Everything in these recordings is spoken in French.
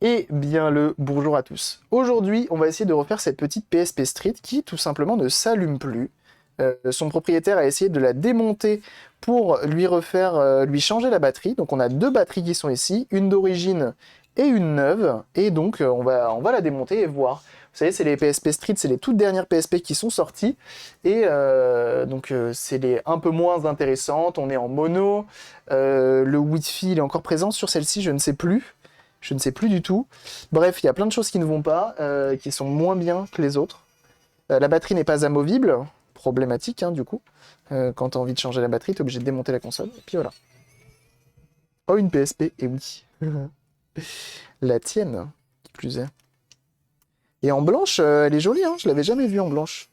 Eh bien le bonjour à tous. Aujourd'hui, on va essayer de refaire cette petite PSP Street qui tout simplement ne s'allume plus. Son propriétaire a essayé de la démonter pour lui refaire, lui changer la batterie. Donc on a deux batteries qui sont ici, une d'origine et une neuve. Et donc on va la démonter et voir. Vous savez, c'est les PSP Street, c'est les toutes dernières PSP qui sont sorties. Et c'est les un peu moins intéressantes. On est en mono. Le Wi-Fi il est encore présent sur celle-ci, je ne sais plus. Je ne sais plus du tout. Bref, il y a plein de choses qui ne vont pas, qui sont moins bien que les autres. La batterie n'est pas amovible, problématique hein, du coup. Quand tu as envie de changer la batterie, tu es obligé de démonter la console. Et puis voilà. Oh, une PSP, et oui. La tienne, qui plus est. Et en blanche, elle est jolie, hein, je l'avais jamais vue en blanche.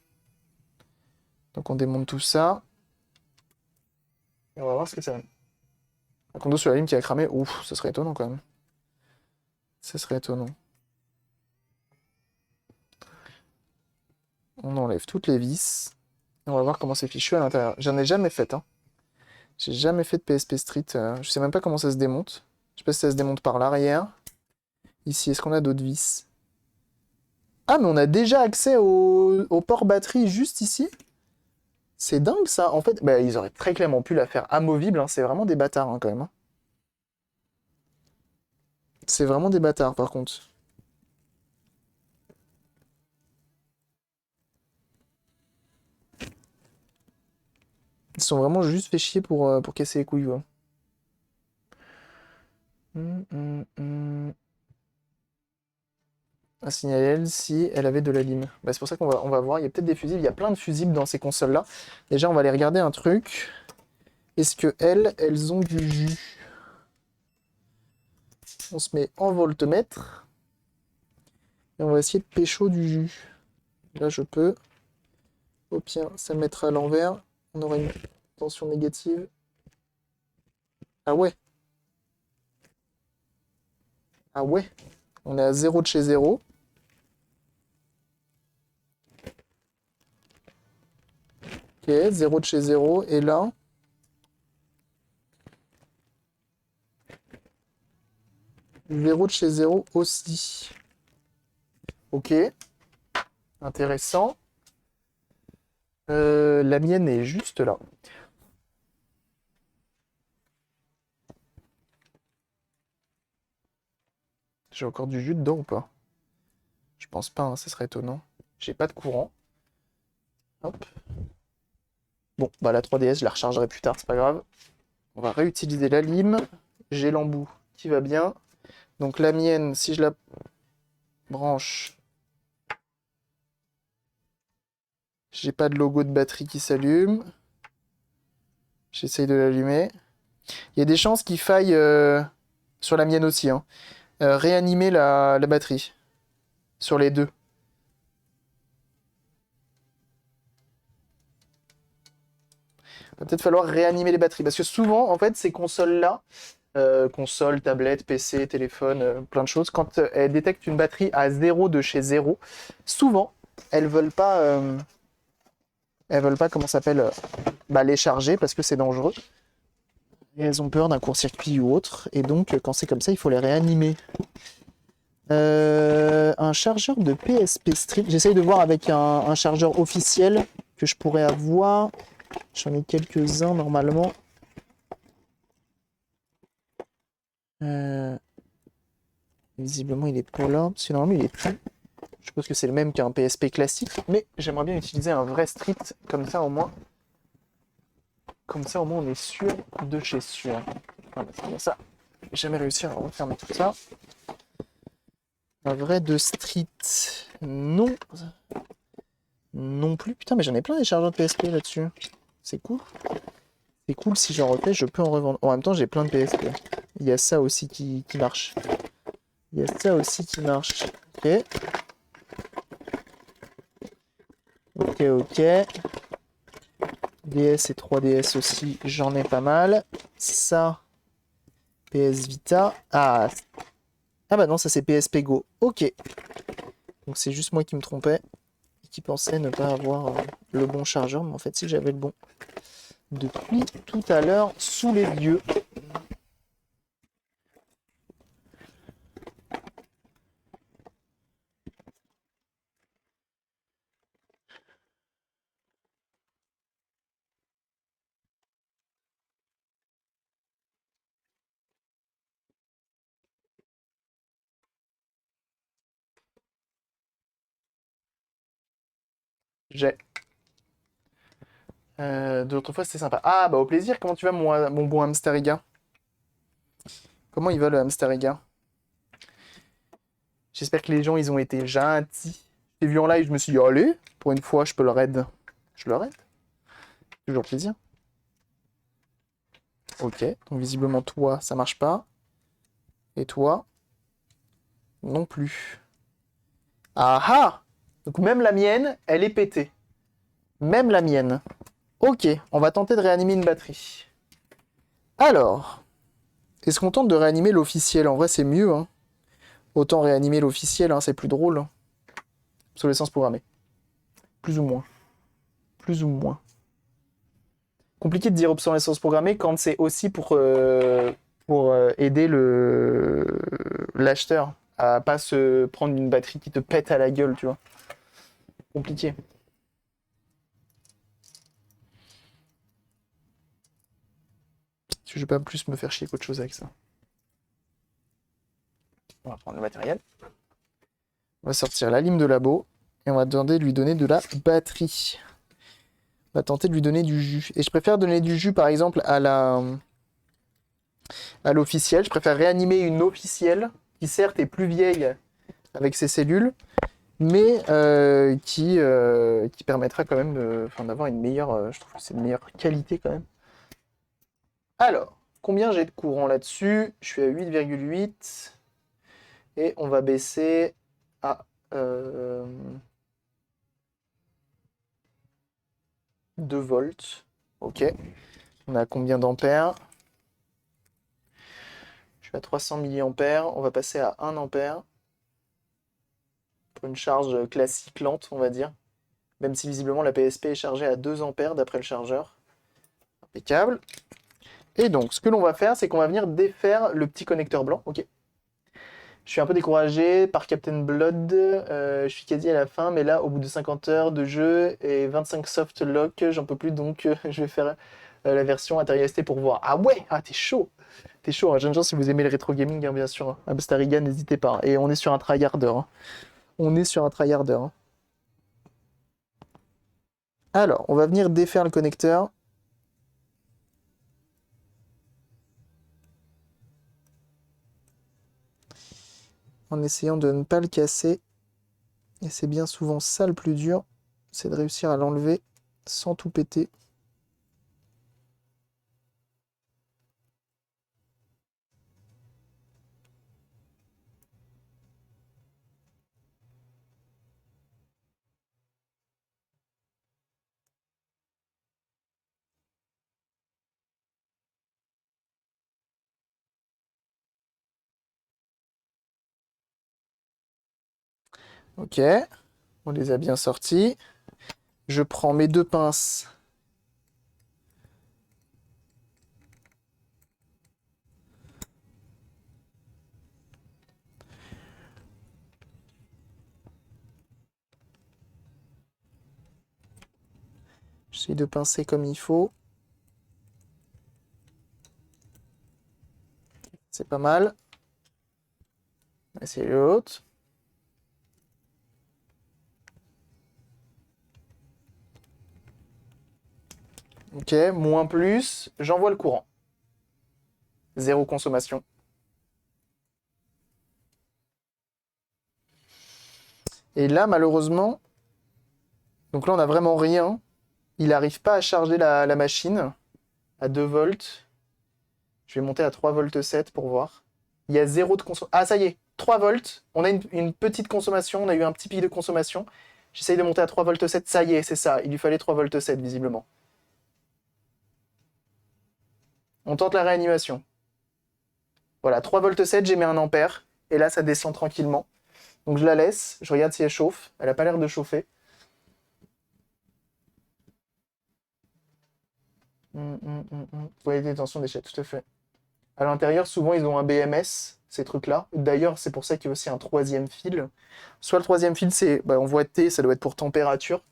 Donc on démonte tout ça. Et on va voir ce que ça donne. Un condo sur la ligne qui a cramé, ouf, ça serait étonnant quand même. Ça serait étonnant. On enlève toutes les vis. Et on va voir comment c'est fichu à l'intérieur. J'en ai jamais fait, hein. J'ai jamais fait de PSP Street. Je sais même pas comment ça se démonte. Je sais pas si ça se démonte par l'arrière. Ici, est-ce qu'on a d'autres vis? Ah, mais on a déjà accès au port batterie juste ici. C'est dingue ça. En fait, bah, ils auraient très clairement pu la faire amovible, hein. C'est vraiment des bâtards hein, quand même, hein. C'est vraiment des bâtards par contre. Ils sont vraiment juste fait chier pour casser les couilles, quoi. À signaler elle si elle avait de la lime. Bah, c'est pour ça qu'on va voir. Il y a peut-être des fusibles. Il y a plein de fusibles dans ces consoles-là. Déjà, on va aller regarder un truc. Est-ce que elles ont du jus? On se met en voltmètre. Et on va essayer de pécho du jus. Là, je peux. Au pire, ça le mettra à l'envers. On aura une tension négative. Ah ouais. Ah ouais. On est à 0 de chez 0. Ok, 0 de chez 0. Et là, 0 de chez 0 aussi. Ok. Intéressant. La mienne est juste là. J'ai encore du jus dedans ou pas? Je pense pas, hein, ça serait étonnant. J'ai pas de courant. Hop. Bon, bah la 3DS, je la rechargerai plus tard, c'est pas grave. On va réutiliser la lime. J'ai l'embout qui va bien. Donc la mienne, si je la branche, j'ai pas de logo de batterie qui s'allume. J'essaye de l'allumer. Il y a des chances qu'il faille, sur la mienne aussi, hein, réanimer la batterie. Sur les deux. Il va peut-être falloir réanimer les batteries. Parce que souvent, en fait, ces consoles-là, console, tablette, PC, téléphone, plein de choses, quand elles détectent une batterie à 0 de chez 0, souvent, elles veulent pas, comment ça s'appelle, bah, les charger parce que c'est dangereux. Et elles ont peur d'un court-circuit ou autre. Et donc, quand c'est comme ça, il faut les réanimer. Un chargeur de PSP Street. J'essaye de voir avec un chargeur officiel que je pourrais avoir. J'en ai quelques-uns normalement. Visiblement, il est pas là. Parce que normalement, il est plus. Je suppose que c'est le même qu'un PSP classique. Mais j'aimerais bien utiliser un vrai Street. Comme ça, au moins. Comme ça, au moins, on est sûr de chez sûr. Voilà, c'est bien ça. J'ai jamais réussi à refermer tout ça. Un vrai de Street. Non. Non plus. Putain, mais j'en ai plein des chargeurs de PSP là-dessus. C'est cool. C'est cool, si j'en refais, je peux en revendre. En même temps, j'ai plein de PSP. Il y a ça aussi qui marche. Il y a ça aussi qui marche. Ok. Ok, ok. DS et 3DS aussi, j'en ai pas mal. Ça, PS Vita. Ah, bah non, ça c'est PSP Go. Ok. Donc c'est juste moi qui me trompais et qui pensais ne pas avoir le bon chargeur. Mais en fait, si j'avais le bon depuis tout à l'heure sous les yeux. J'ai. D'autres fois, c'était sympa. Ah, bah au plaisir, comment tu vas, mon bon hamsteriga? Comment il va le hamsteriga? J'espère que les gens, ils ont été gentils. J'ai vu en live, je me suis dit, allez, pour une fois, je peux le raid. Je le raid. Toujours plaisir. Ok, donc visiblement, toi, ça marche pas. Et toi, non plus. Ah ah! Donc même la mienne, elle est pétée. Même la mienne. Ok, on va tenter de réanimer une batterie. Alors, est-ce qu'on tente de réanimer l'officiel? En vrai, c'est mieux, hein. Autant réanimer l'officiel, hein, c'est plus drôle. Obsolescence programmée. Plus ou moins. Plus ou moins. Compliqué de dire obsolescence programmée quand c'est aussi pour aider l'acheteur à pas se prendre une batterie qui te pète à la gueule, tu vois. Compliqué. Parce que je vais pas plus me faire chier qu'autre chose avec ça. On va prendre le matériel. On va sortir la lime de labo et on va demander de lui donner de la batterie. On va tenter de lui donner du jus. Et je préfère donner du jus par exemple à l'officiel. Je préfère réanimer une officielle qui certes est plus vieille avec ses cellules, mais qui permettra quand même d'avoir une meilleure, je trouve que c'est une meilleure qualité quand même. Alors, combien j'ai de courant là-dessus? Je suis à 8,8 et on va baisser à 2 volts. Ok. On a combien d'ampères? Je suis à 300 milliampères. On va passer à 1 ampère. Pour une charge classique lente, on va dire. Même si visiblement la PSP est chargée à 2 ampères d'après le chargeur. Impeccable. Et donc, ce que l'on va faire, c'est qu'on va venir défaire le petit connecteur blanc. Ok. Je suis un peu découragé par Captain Blood. Je suis quasi à la fin, mais là, au bout de 50 heures de jeu et 25 soft lock, j'en peux plus, donc je vais faire la version intérieure ST pour voir. Ah ouais, ah t'es chaud. T'es chaud, hein. Jeune gens, si vous aimez le rétro gaming, hein, bien sûr. Abstariga, n'hésitez pas. Et on est sur un tryharder. Hein. On est sur un tryharder. Hein. Alors, on va venir défaire le connecteur. En essayant de ne pas le casser. Et c'est bien souvent ça le plus dur. C'est de réussir à l'enlever sans tout péter. Ok, on les a bien sortis. Je prends mes 2 pinces. J'essaie de pincer comme il faut. C'est pas mal. On va essayer l'autre. Ok, moins plus, j'envoie le courant. Zéro consommation. Et là, malheureusement, donc là, on n'a vraiment rien. Il n'arrive pas à charger la machine à 2 volts. Je vais monter à 3 volts 7 pour voir. Il y a zéro de consommation. Ah, ça y est, 3 volts. On a une petite consommation, on a eu un petit pic de consommation. J'essaye de monter à 3 volts 7, ça y est, c'est ça. Il lui fallait 3 volts 7, visiblement. On tente la réanimation. Voilà, 3 volts 7, j'ai mis 1 ampère. Et là, ça descend tranquillement. Donc je la laisse, je regarde si elle chauffe. Elle n'a pas l'air de chauffer. Foyer de détention déchets, tout à fait. À l'intérieur, souvent, ils ont un BMS, ces trucs-là. D'ailleurs, c'est pour ça qu'il y a aussi un troisième fil. Soit le troisième fil, c'est, bah, on voit T, ça doit être pour température.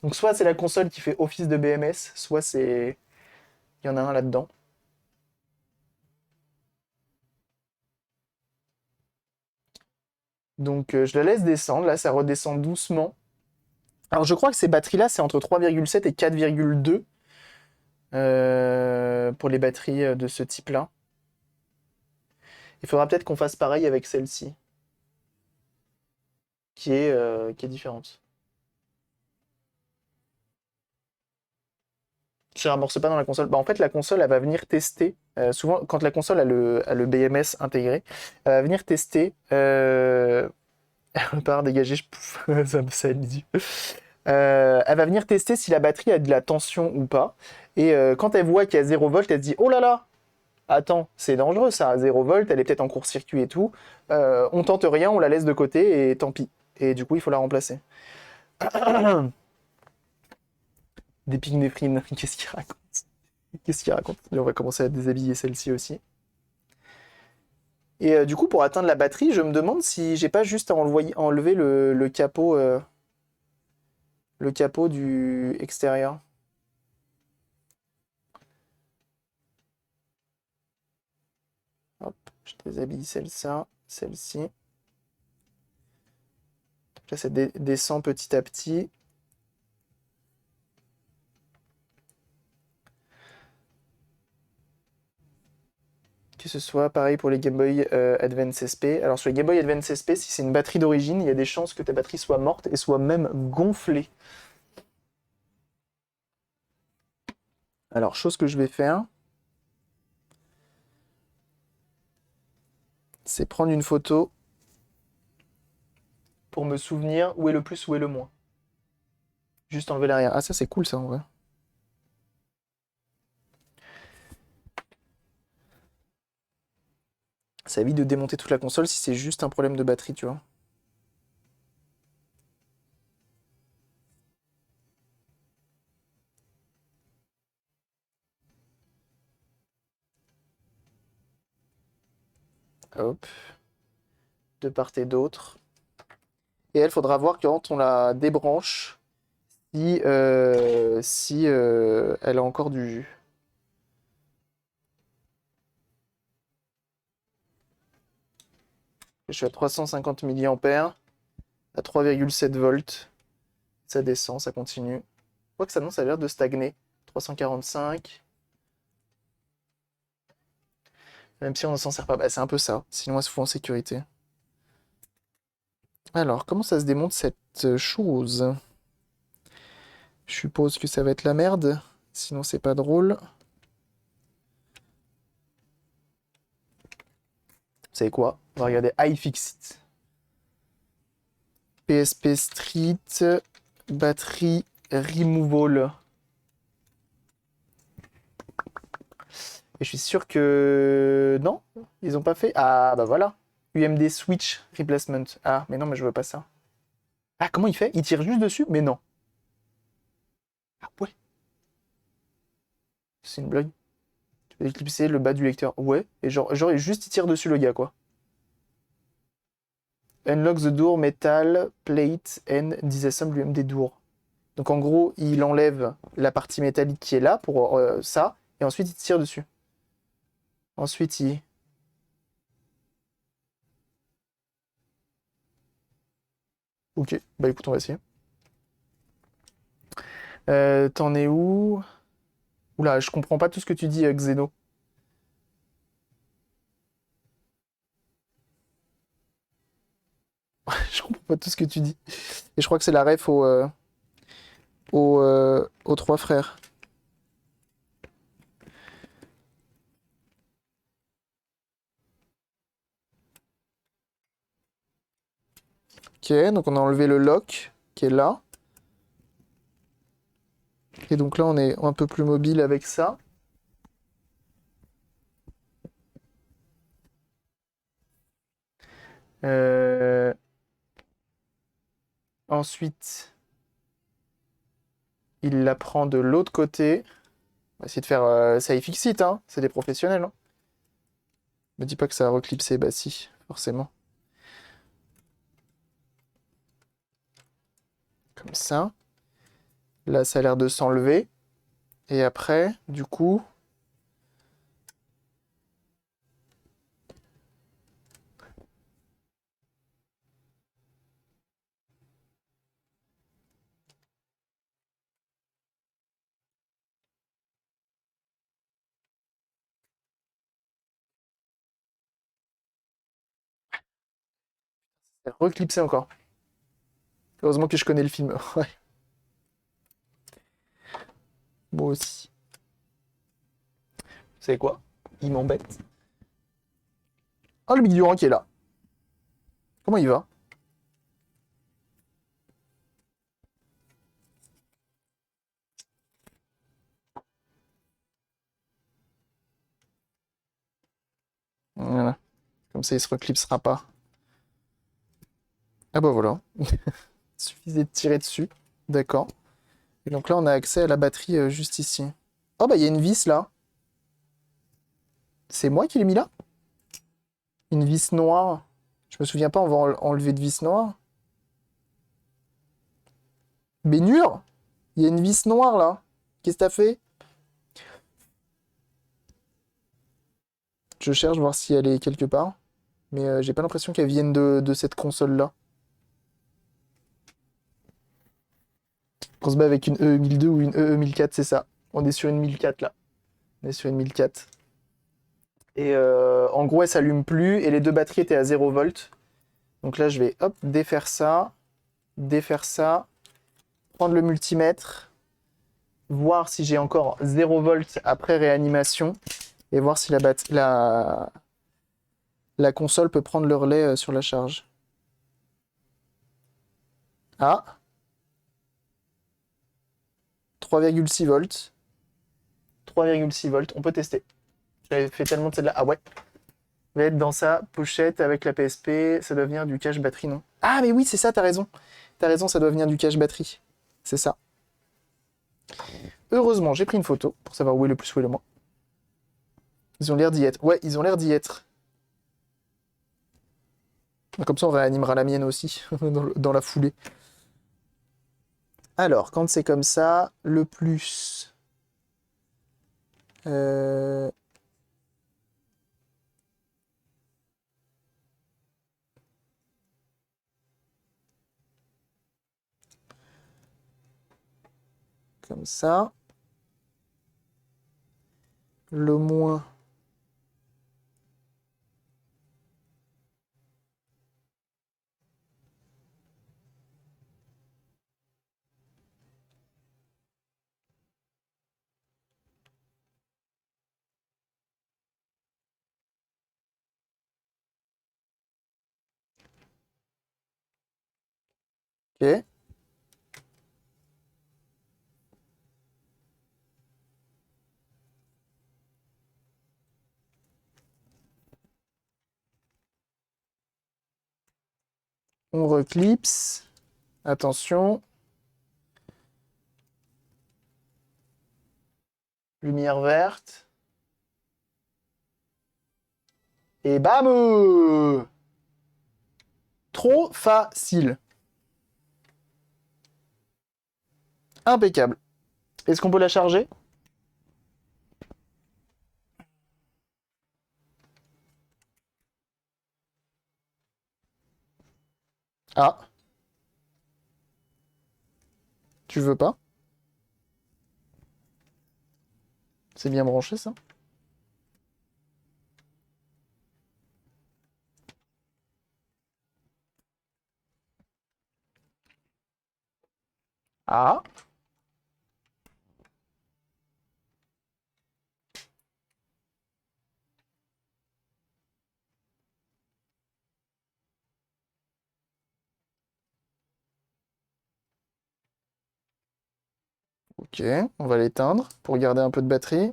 Donc soit c'est la console qui fait office de BMS, soit c'est... Il y en a un là-dedans. Donc je la laisse descendre, là ça redescend doucement. Alors je crois que ces batteries-là, c'est entre 3,7 et 4,2 pour les batteries de ce type-là. Il faudra peut-être qu'on fasse pareil avec celle-ci, qui est différente. Je rembourse pas dans la console. Bah, en fait, la console, elle va venir tester. Souvent, quand la console a le BMS intégré, elle va venir tester. Par dégager, je pouffe, ça aide les yeux. Elle va venir tester si la batterie a de la tension ou pas. Et quand elle voit qu'il y a 0 volt, elle se dit oh là là, attends, c'est dangereux ça, à 0 volt, elle est peut-être en court-circuit et tout. On tente rien, on la laisse de côté et tant pis. Et du coup, il faut la remplacer. D'épinéphrine, qu'est-ce qu'il raconte? Qu'est-ce qu'il raconte? Et on va commencer à déshabiller celle-ci aussi. Et du coup, pour atteindre la batterie, je me demande si j'ai pas juste à enlever le capot du extérieur. Hop, je déshabille celle-ci. Là, ça descend petit à petit. Que ce soit pareil pour les Game Boy Advance SP. Alors sur les Game Boy Advance SP, si c'est une batterie d'origine, il y a des chances que ta batterie soit morte et soit même gonflée. Alors, chose que je vais faire, c'est prendre une photo pour me souvenir où est le plus, où est le moins. Juste enlever l'arrière. Ah, ça c'est cool ça en vrai. Ça évite de démonter toute la console si c'est juste un problème de batterie, tu vois. Hop, de part et d'autre. Et elle, faudra voir quand on la débranche si elle a encore du jus. Je suis à 350 mA, à 3,7 volts. Ça descend, ça continue. Je crois que ça, non, ça a l'air de stagner. 345. Même si on ne s'en sert pas. Bah, c'est un peu ça. Sinon, elle se fout en sécurité. Alors, comment ça se démonte cette chose? Je suppose que ça va être la merde. Sinon, c'est pas drôle. Vous savez quoi? On va regarder iFixit. PSP Street. Batterie removal. Et je suis sûr que... Non, ils ont pas fait. Ah, bah voilà. UMD Switch Replacement. Ah, mais non, mais je veux pas ça. Ah, comment il fait? Il tire juste dessus? Mais non. Ah ouais. C'est une blague. Tu peux éclipser le bas du lecteur. Ouais. Et genre il tire dessus le gars, quoi. Unlock the door metal plate and disassemble UMD door. Donc en gros, il enlève la partie métallique qui est là pour ça, et ensuite il tire dessus. Ensuite il... Ok, bah écoute, on va essayer. T'en es où? Oula, je comprends pas tout ce que tu dis, Xeno. Je comprends pas tout ce que tu dis. Et je crois que c'est la ref aux trois frères. Ok, donc on a enlevé le lock qui est là. Et donc là, on est un peu plus mobile avec ça. Euh, Ensuite, il la prend de l'autre côté. On va essayer de faire ça iFixit, hein. C'est des professionnels. Hein. Me dis pas que ça a reclipsé, bah si, forcément. Comme ça. Là, ça a l'air de s'enlever. Et après, du coup... Reclipsé encore. Heureusement que je connais le film. Ouais. Moi aussi. Vous savez quoi? Il m'embête. Ah, le Big Durand qui est là. Comment il va? Voilà. Comme ça, il se reclipsera pas. Ah bah voilà. Il suffisait de tirer dessus. D'accord. Et donc là, on a accès à la batterie juste ici. Oh bah, il y a une vis là. C'est moi qui l'ai mis là? Une vis noire. Je me souviens pas, on va enlever de vis noire. Bénure! Il y a une vis noire là. Qu'est-ce que t'as fait? Je cherche voir si elle est quelque part. Mais j'ai pas l'impression qu'elle vienne de cette console-là. On se bat avec une EE1002 ou une EE1004, c'est ça. On est sur une 1004 là. On est sur une 1004. Et en gros, elle s'allume plus et les deux batteries étaient à 0 volt. Donc là, je vais hop, défaire ça, prendre le multimètre, voir si j'ai encore 0 volt après réanimation et voir si la console peut prendre le relais sur la charge. Ah, 3,6 volts. 3,6 volts, on peut tester. J'avais fait tellement de celle-là. Ah ouais. Va être dans sa pochette avec la PSP. Ça doit venir du cache batterie, non? Ah, mais oui, c'est ça, t'as raison. T'as raison, ça doit venir du cache batterie. C'est ça. Heureusement, j'ai pris une photo pour savoir où est le plus, où est le moins. Ils ont l'air d'y être. Ouais, ils ont l'air d'y être. Comme ça, on réanimera la mienne aussi, dans la foulée. Alors, quand c'est comme ça, le plus... Euh, Comme ça. Le moins... Ok. On reclipse. Attention. Lumière verte. Et bam! Trop facile. Impeccable. Est-ce qu'on peut la charger? Ah, tu veux pas? C'est bien branché, ça? Ah, ok. On va l'éteindre pour garder un peu de batterie.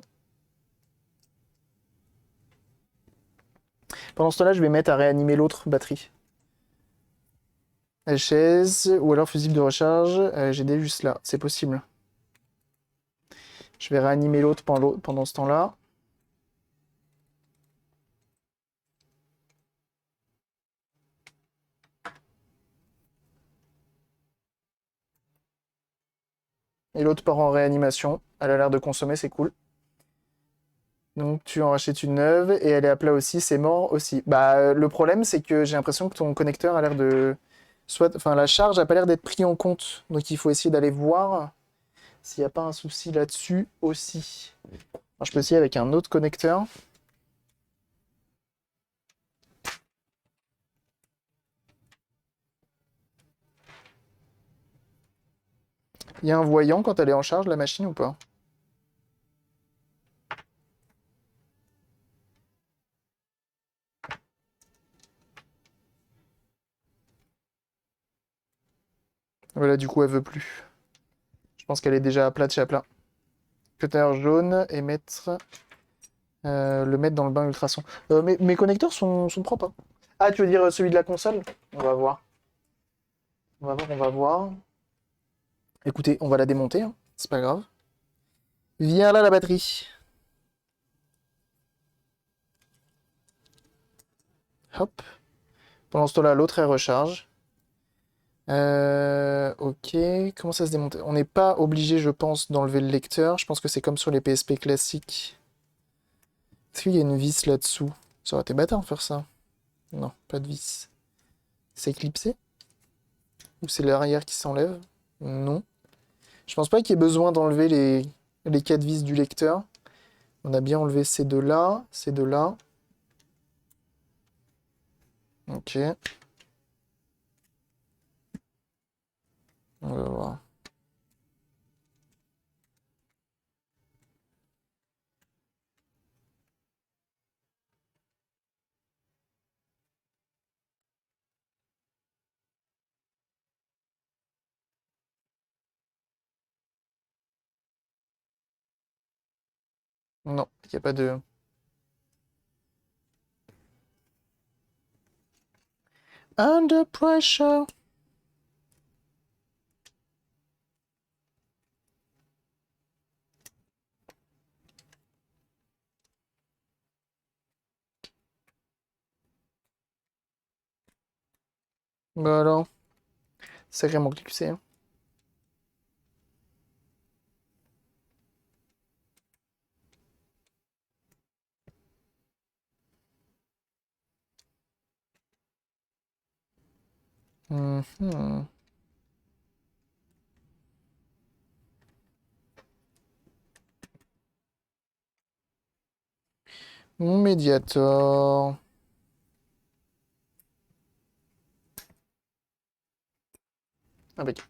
Pendant ce temps-là, je vais mettre à réanimer l'autre batterie. HS ou alors fusible de recharge. J'ai des juste là, c'est possible. Je vais réanimer l'autre pendant ce temps-là. Et l'autre part en réanimation. Elle a l'air de consommer, c'est cool. Donc tu en rachètes une neuve et elle est à plat aussi, c'est mort aussi. Bah le problème c'est que j'ai l'impression que ton connecteur a l'air de... Enfin la charge a pas l'air d'être pris en compte. Donc il faut essayer d'aller voir s'il n'y a pas un souci là-dessus aussi. Alors, je peux essayer avec un autre connecteur. Il y a un voyant quand elle est en charge, la machine, ou pas? Voilà, du coup, elle veut plus. Je pense qu'elle est déjà à plat de chez à plat. Cutter jaune et mettre... le mettre dans le bain ultrason. Mes connecteurs sont propres, hein. Ah, tu veux dire celui de la console? On va voir. On va voir, on va voir. Écoutez, on va la démonter, hein. C'est pas grave. Viens là la batterie. Hop. Pendant ce temps-là, l'autre elle recharge. Ok, comment ça se démonte? On n'est pas obligé, je pense, d'enlever le lecteur. Je pense que c'est comme sur les PSP classiques. Est-ce qu'il y a une vis là-dessous? Ça aurait été bâtard de faire ça. Non, pas de vis. C'est clipsé? Ou c'est l'arrière qui s'enlève? Non. Je pense pas qu'il y ait besoin d'enlever les 4 vis du lecteur. On a bien enlevé ces deux-là, ces deux-là. Ok. On va voir. Non, il n'y a pas de... Under pressure. Bah alors, sacrément clipsé, hein. Mhm. Mon Mediator. Avec.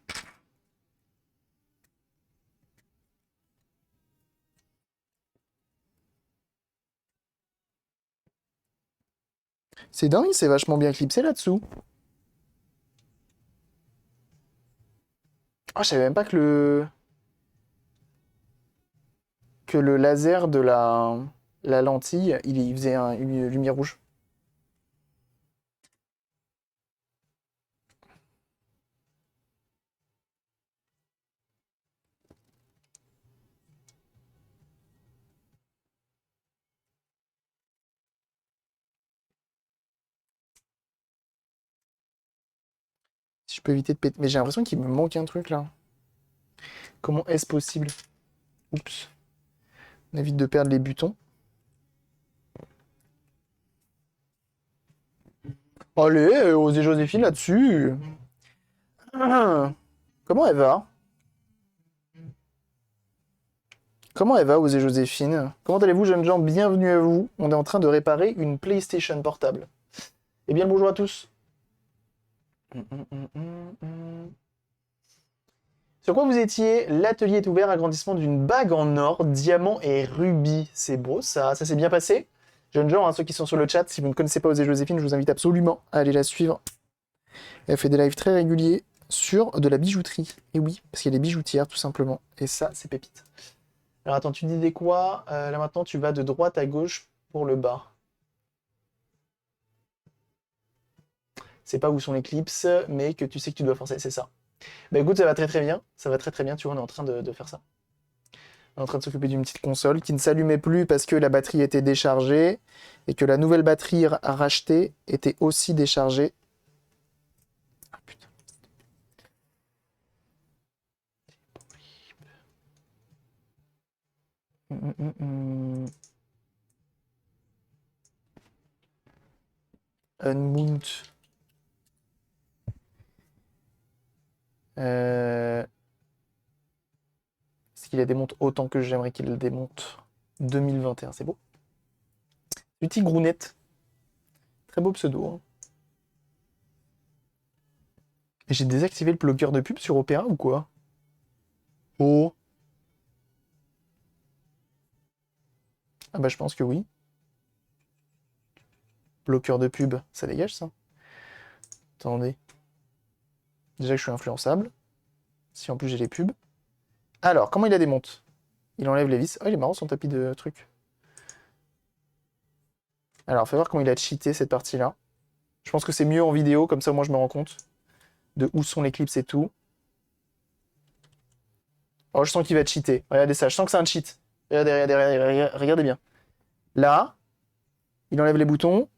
C'est dingue, c'est vachement bien clipsé là-dessous. Ah, je savais même pas que le laser de la lentille, il faisait une lumière rouge. Si je peux éviter de péter. Mais j'ai l'impression qu'il me manque un truc là. Comment est-ce possible? Oups. On évite de perdre les butons. Allez, osez Joséphine là-dessus. Ah. Comment elle va? Comment elle va, osez Joséphine? Comment allez-vous, jeunes gens? Bienvenue à vous. On est en train de réparer une PlayStation portable. Eh bien, le bonjour à tous. Sur quoi vous étiez? L'atelier est ouvert, agrandissement d'une bague en or, diamant et rubis. C'est beau ça, ça s'est bien passé. Jeunes gens, hein, ceux qui sont sur le chat, si vous ne connaissez pas Osée Joséphine, je vous invite absolument à aller la suivre. Elle fait des lives très réguliers sur de la bijouterie. Et oui, parce qu'elle est bijoutière tout simplement. Et ça, c'est pépite. Alors attends, tu disais quoi? Là maintenant, tu vas de droite à gauche pour le bas. C'est pas où sont les clips, mais que tu sais que tu dois forcer, c'est ça. Bah écoute, ça va très très bien. Ça va très très bien, tu vois, on est en train de faire ça. On est en train de s'occuper d'une petite console qui ne s'allumait plus parce que la batterie était déchargée et que la nouvelle batterie rachetée était aussi déchargée. Ah putain. Hum, hum, hum. Unmount. Est-ce qu'il la démonte autant que j'aimerais qu'il le démonte? 2021, c'est beau. Petit Grounette. Très beau pseudo, hein. Et j'ai désactivé le bloqueur de pub sur Opera ou quoi? Oh. Ah bah je pense que oui. Bloqueur de pub, ça dégage ça. Attendez. Déjà que je suis influençable. Si en plus j'ai les pubs. Alors, comment il la démonte? Il enlève les vis. Oh, il est marrant son tapis de trucs. Alors, fais voir comment il a cheaté cette partie-là. Je pense que c'est mieux en vidéo, comme ça moi je me rends compte de où sont les clips et tout. Oh, je sens qu'il va cheater. Regardez ça, je sens que c'est un cheat. Regardez, regardez, regardez, regardez bien. Là, il enlève les boutons.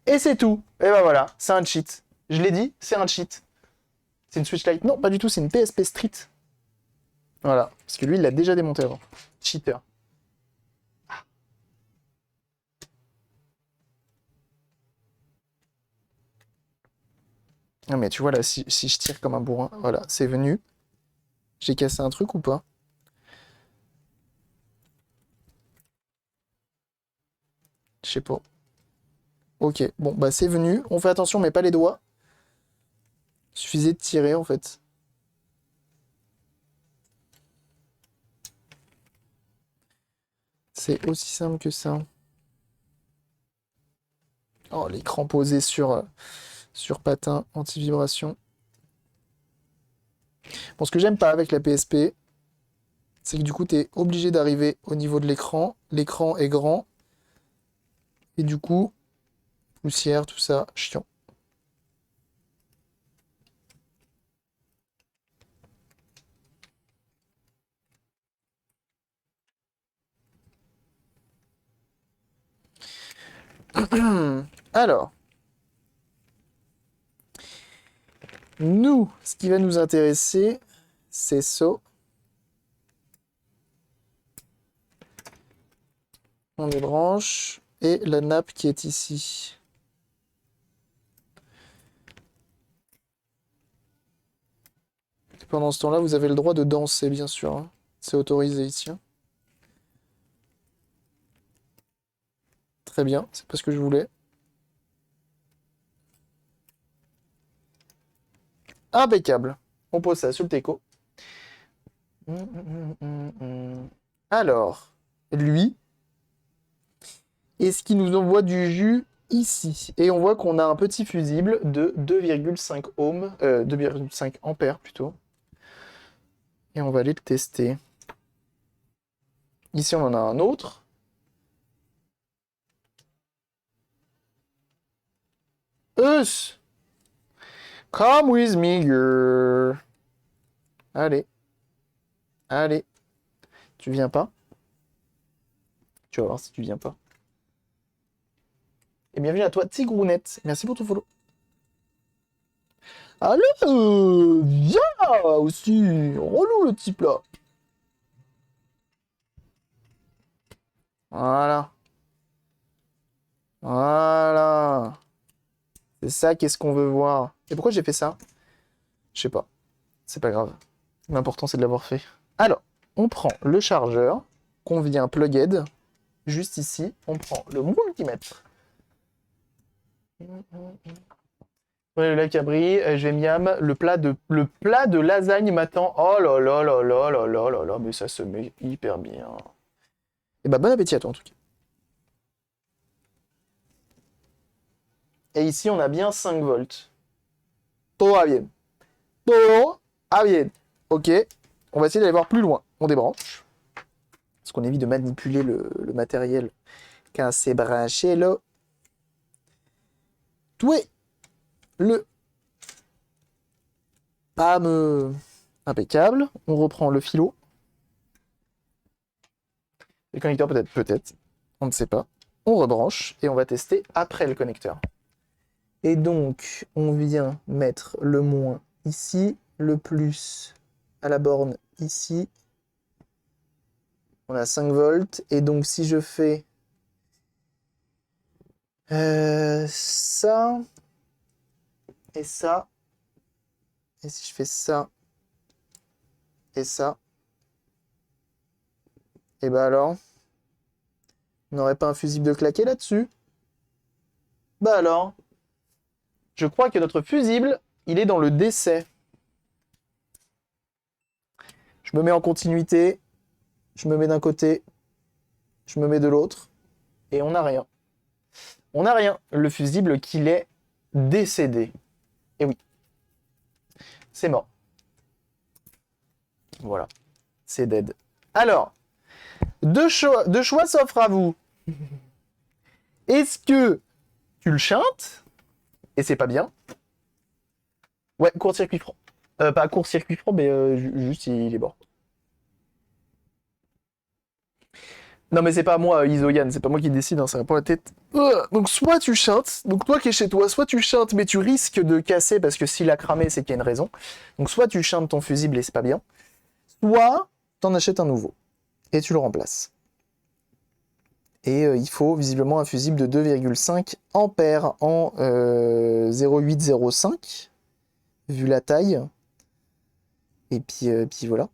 Et c'est tout. Et ben voilà, c'est un cheat. Je l'ai dit, c'est un cheat. C'est une Switch Lite. Non, pas du tout, c'est une PSP Street. Voilà, parce que lui, il l'a déjà démonté avant. Cheater. Non mais tu vois là, si je tire comme un bourrin, voilà, c'est venu. J'ai cassé un truc ou pas? Je sais pas. Ok, bon, bah c'est venu. On fait attention, mais pas les doigts. Suffisait de tirer en fait. C'est aussi simple que ça. Oh, l'écran posé sur patin anti-vibration. Bon, ce que j'aime pas avec la PSP, c'est que du coup, tu es obligé d'arriver au niveau de l'écran. L'écran est grand. Et du coup, poussière, tout ça, chiant. Alors, nous, ce qui va nous intéresser, c'est ça. On débranche. Et la nappe qui est ici. Et pendant ce temps-là, vous avez le droit de danser, bien sûr, hein. C'est autorisé ici, hein. Très bien, c'est pas ce que je voulais. Impeccable. On pose ça sur le teco. Alors, lui, est-ce qu'il nous envoie du jus ici? Et on voit qu'on a un petit fusible de 2,5 ohms, 2,5 ampères plutôt. Et on va aller le tester. Ici, on en a un autre. Us! Come with me, girl. Allez. Allez. Tu viens pas? Tu vas voir si tu viens pas. Et bienvenue à toi, Tigrounette. Merci pour ton follow. Allez, viens aussi. Relou le type là. Voilà. Voilà. C'est ça, qu'est-ce qu'on veut voir. Et pourquoi j'ai fait ça? Je sais pas. C'est pas grave. L'important, c'est de l'avoir fait. Alors, on prend le chargeur qu'on vient plugged. Juste ici, on prend le multimètre. Ouais, le lac a brillé, je vais miam, le plat de lasagne m'attend. Oh là là là là là là là là, mais ça se met hyper bien. Et bah bon appétit à toi en tout cas. Et ici on a bien 5 volts. Todo va bien. Todo va bien. Ok, on va essayer d'aller voir plus loin. On débranche. Parce qu'on évite de manipuler le matériel quand c'est branché là. Tout est le âme impeccable. On reprend le filo. Le connecteur peut-être, peut-être. On ne sait pas. On rebranche et on va tester après le connecteur. Et donc, on vient mettre le moins ici, le plus à la borne ici. On a 5 volts. Et donc, si je fais ça et ça, et si je fais ça et ça, et ben alors, on n'aurait pas un fusible de claquet là-dessus? Bah alors, je crois que notre fusible, il est dans le décès. Je me mets en continuité. Je me mets d'un côté. Je me mets de l'autre. Et on n'a rien. On n'a rien. Le fusible qu'il est décédé. Et oui. C'est mort. Voilà. C'est dead. Alors, deux choix s'offrent à vous. Est-ce que tu le chantes et c'est pas bien? Ouais, court-circuit franc. Pas court-circuit franc, mais juste il est mort. Non mais c'est pas moi, Isoyan, c'est pas moi qui décide, hein, ça va pas la tête. Donc soit tu chantes, donc toi qui es chez toi, soit tu chantes mais tu risques de casser parce que s'il a cramé c'est qu'il y a une raison. Donc soit tu chantes ton fusible et c'est pas bien, soit t'en achètes un nouveau et tu le remplaces. Et il faut visiblement un fusible de 2,5 ampères en 0,805 vu la taille. Et puis voilà.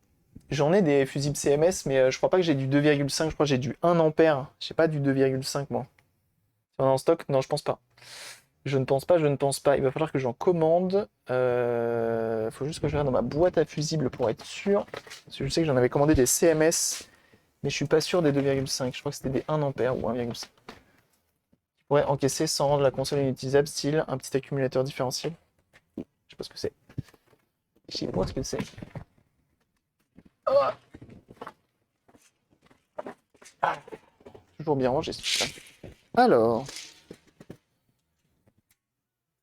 J'en ai des fusibles CMS, mais je crois pas que j'ai du 2,5, je crois que j'ai du 1 ampère. J'ai pas du 2,5 moi. Tu en as en stock? Non, je pense pas. Je ne pense pas, je ne pense pas. Il va falloir que j'en commande. Faut juste que je regarde dans ma boîte à fusibles pour être sûr. Parce que je sais que j'en avais commandé des CMS, mais je suis pas sûr des 2,5. Je crois que c'était des 1 ampère ou 1,5. Je pourrais encaisser sans rendre la console inutilisable, style un petit accumulateur différentiel. Je sais pas ce que c'est. Je sais pas ce que c'est. Oh toujours bien rangé ce truc. Alors.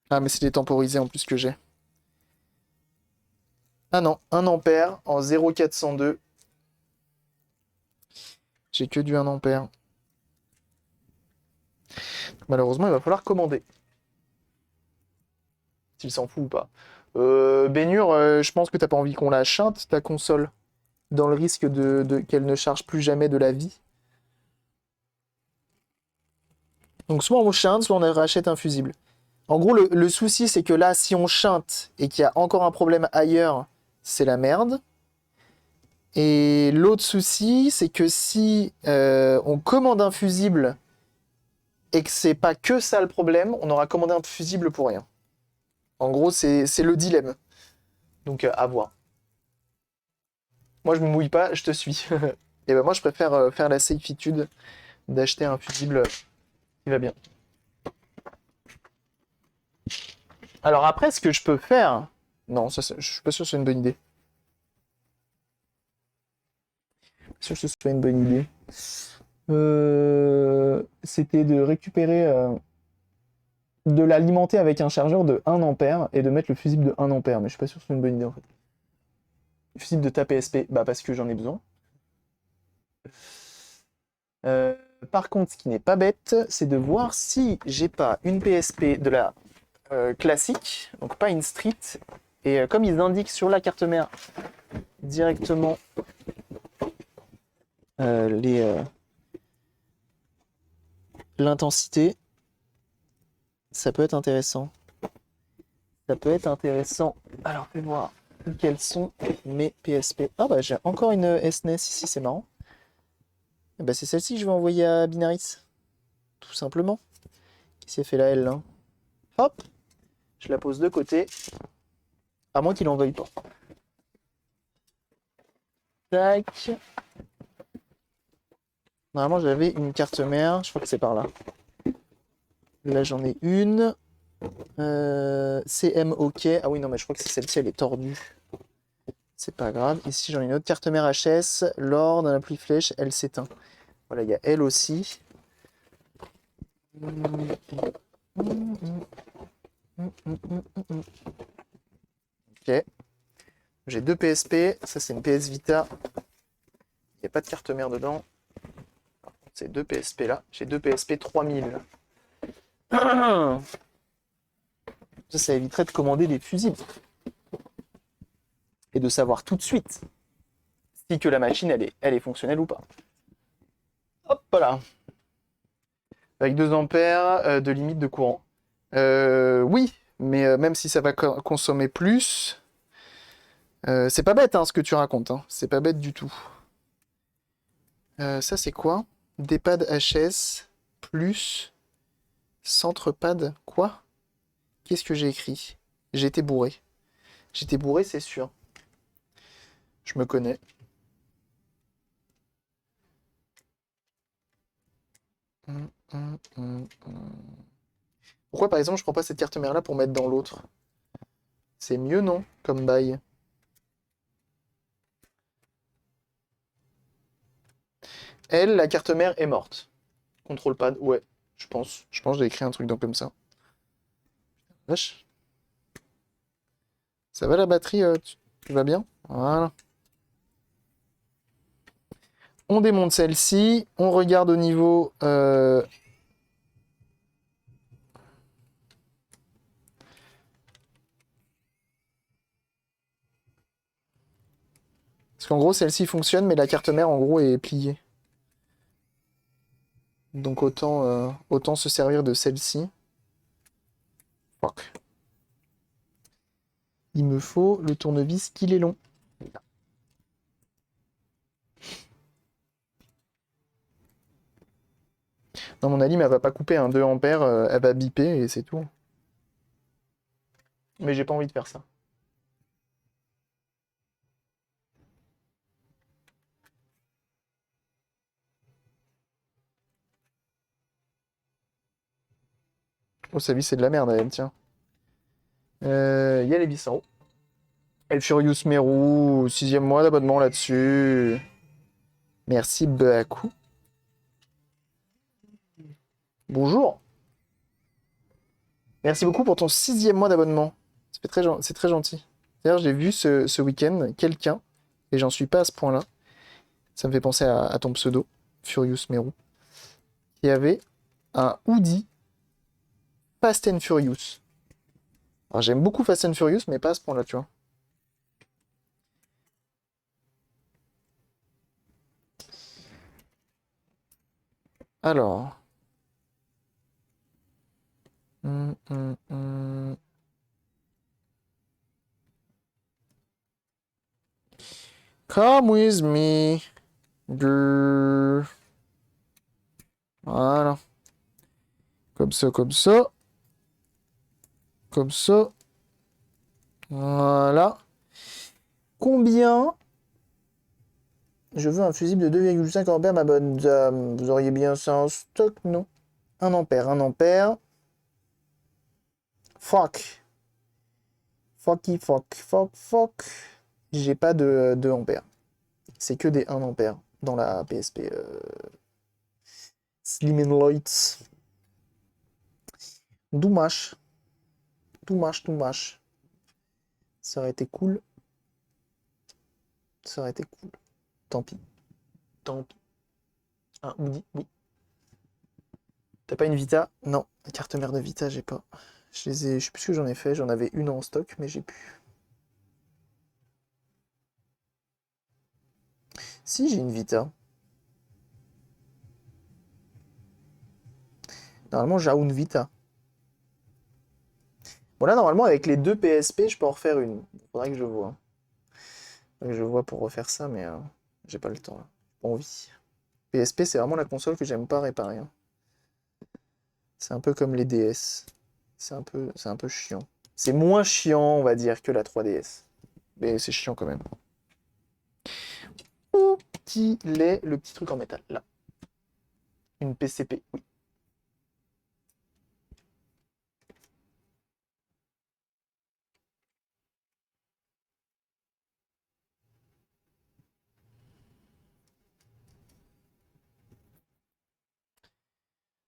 Ah, mais c'est des temporisés en plus que j'ai. Ah non, 1 ampère en 0,402. J'ai que du 1 ampère. Malheureusement, il va falloir commander. S'il s'en fout ou pas. Bénur, je pense que t'as pas envie qu'on la chinte, ta console. Dans le risque qu'elle ne charge plus jamais de la vie. Donc soit on chinte, soit on rachète un fusible. En gros, le souci, c'est que là, si on chinte et qu'il y a encore un problème ailleurs, c'est la merde. Et l'autre souci, c'est que si on commande un fusible et que c'est pas que ça le problème, on aura commandé un fusible pour rien. En gros, c'est le dilemme. Donc, à voir. Moi, je me mouille pas, je te suis. Et ben moi, je préfère faire la safitude d'acheter un fusible qui va bien. Alors après, ce que je peux faire... Non, ça, je suis pas sûr que ce soit une bonne idée. Pas sûr que ce soit une bonne idée. C'était de récupérer... de l'alimenter avec un chargeur de 1 ampère et de mettre le fusible de 1 ampère. Mais je suis pas sûr que ce soit une bonne idée en fait. Le fusible de ta PSP, bah parce que j'en ai besoin. Par contre, ce qui n'est pas bête, c'est de voir si j'ai pas une PSP de la classique, donc pas une street. Et comme ils indiquent sur la carte mère directement l'intensité, ça peut être intéressant. Ça peut être intéressant. Alors, fais voir quelles sont mes PSP. Ah bah j'ai encore une SNES ici, c'est marrant. Et bah c'est celle-ci que je vais envoyer à Binaris. Tout simplement. Qui s'est fait la L là. Hop, je la pose de côté. À moins qu'il en veuille pas. Tac. Normalement j'avais une carte mère, je crois que c'est par là. Là j'en ai une. CMOK. Ah oui non mais je crois que c'est celle-ci, elle est tordue. C'est pas grave. Ici j'en ai une autre carte mère HS. Lors d'un appui flèche, elle s'éteint. Voilà, il y a elle aussi. Ok. J'ai deux PSP. Ça, c'est une PS Vita. Il n'y a pas de carte mère dedans. Par contre, c'est deux PSP là. J'ai deux PSP 3000. Ça éviterait de commander des fusibles. Et de savoir tout de suite si que la machine, elle est fonctionnelle ou pas. Hop là. Avec 2 ampères de limite de courant. Oui, mais même si ça va consommer plus, c'est pas bête hein, ce que tu racontes. Hein. C'est pas bête du tout. Ça c'est quoi? Des pads HS plus centre pad. Quoi? Qu'est-ce que j'ai écrit? J'ai été bourré. J'étais bourré, c'est sûr. Je me connais. Pourquoi, par exemple, je prends pas cette carte mère là pour mettre dans l'autre? C'est mieux, non? Comme bail. Elle, la carte mère est morte. Contrôle pad, ouais, je pense. Je pense que j'ai écrit un truc comme ça. Wesh. Ça va la batterie, tu vas bien? Voilà. On démonte celle-ci. On regarde au niveau... Parce qu'en gros, celle-ci fonctionne, mais la carte mère, en gros, est pliée. Donc autant se servir de celle-ci. Fuck. Il me faut le tournevis qu'il est long. Non, mon alim, elle va pas couper un 2 ampères, elle va biper et c'est tout. Mais j'ai pas envie de faire ça. Oh, sa vie, c'est de la merde, elle, tiens. Il y a les vis en haut. El Furious Meru, 6e mois d'abonnement là-dessus. Merci beaucoup. Bonjour. Merci beaucoup pour ton 6e mois d'abonnement. C'est très gentil. D'ailleurs, j'ai vu ce week-end quelqu'un, et j'en suis pas à ce point-là, ça me fait penser à ton pseudo, Furious Meru, qui avait un hoodie Fast and Furious. Alors j'aime beaucoup Fast and Furious, mais pas à ce point-là, tu vois. Alors. Hum. Come with me, girl. Voilà. Comme ça, comme ça. Comme ça. Voilà. Combien? Je veux un fusible de 2,5 ampères, ma bonne dame. Vous auriez bien ça en stock, non? 1 ampère, 1 ampère. Fuck. Fucky, fuck. J'ai pas de 2 ampères. C'est que des 1 ampère dans la PSP Slim and Lights. Dommage. Dommage. Ça aurait été cool. Ça aurait été cool. Tant pis. Un Woody, oui. T'as pas une Vita? Non. La carte mère de Vita, j'ai pas. Je sais plus ce que j'en ai fait. J'en avais une en stock, mais j'ai plus. Si, j'ai une Vita. Normalement, j'ai une Vita. Bon, là, normalement, avec les deux PSP, je peux en refaire une. Faudrait que je vois. Faudrait que je vois pour refaire ça, mais j'ai pas le temps, là. Pas envie. PSP, c'est vraiment la console que j'aime pas réparer, hein. C'est un peu comme les DS. C'est un peu chiant. C'est moins chiant, on va dire, que la 3DS. Mais c'est chiant quand même. Où qu'il est le petit truc en métal? Là. Une PCP, oui.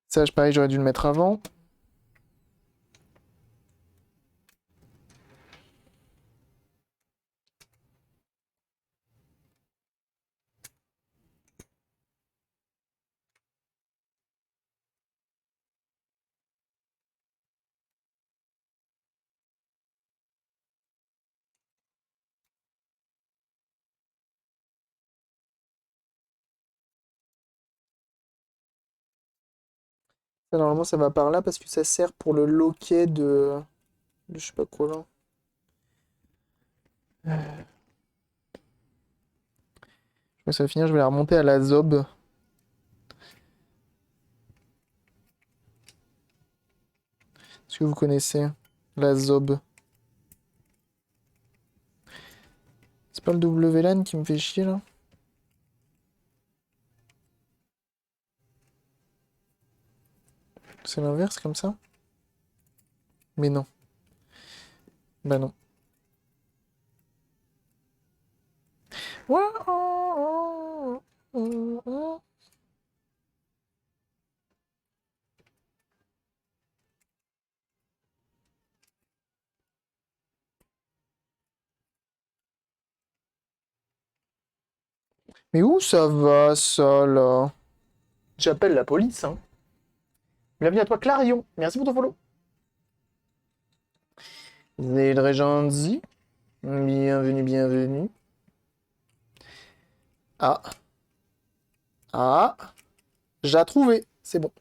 Ça, pareil, j'aurais dû le mettre avant. Ça, normalement, ça va par là parce que ça sert pour le loquet de je sais pas quoi là. Je crois que ça va finir, je vais la remonter à la Zob. Est-ce que vous connaissez la Zob? C'est pas le WLAN qui me fait chier là? C'est l'inverse comme ça? Mais non. Bah non. Mais où ça va, ça, là? J'appelle la police, hein. Bienvenue à toi, Clarion. Merci pour ton follow. Zédre gentil. Bienvenue, bienvenue. Ah. Ah. J'ai trouvé. C'est bon.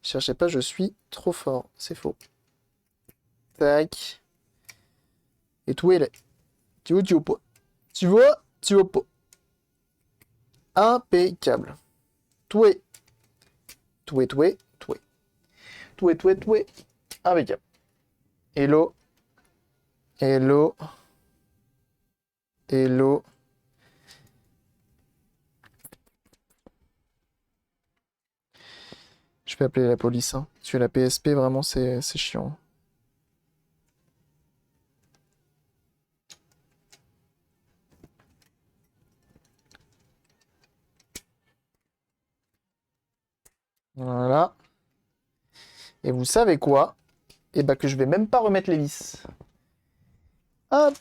Cherchez pas, je suis trop fort. C'est faux. Tac. Et tout est là. Tu vois, tu vois pas. Tu vois, tu vois pas. Impeccable. Tout est. Tout est, tout est, tout est. Tout est, tout est, tout est. Impeccable. Hello. Hello. Hello. Je vais appeler la police, hein. Parce que la PSP, vraiment, c'est chiant. Voilà. Et vous savez quoi? Eh bah que je vais même pas remettre les vis. Hop.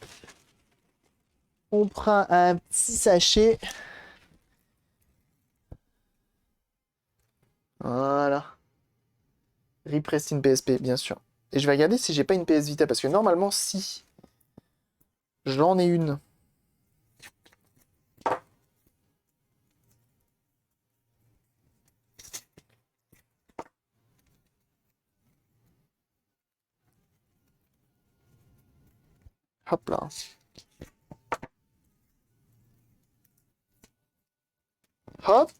On prend un petit sachet. Voilà. Repress in PSP, bien sûr. Et je vais regarder si j'ai pas une PS Vita, parce que normalement, si. J'en ai une. Hop là. Hop.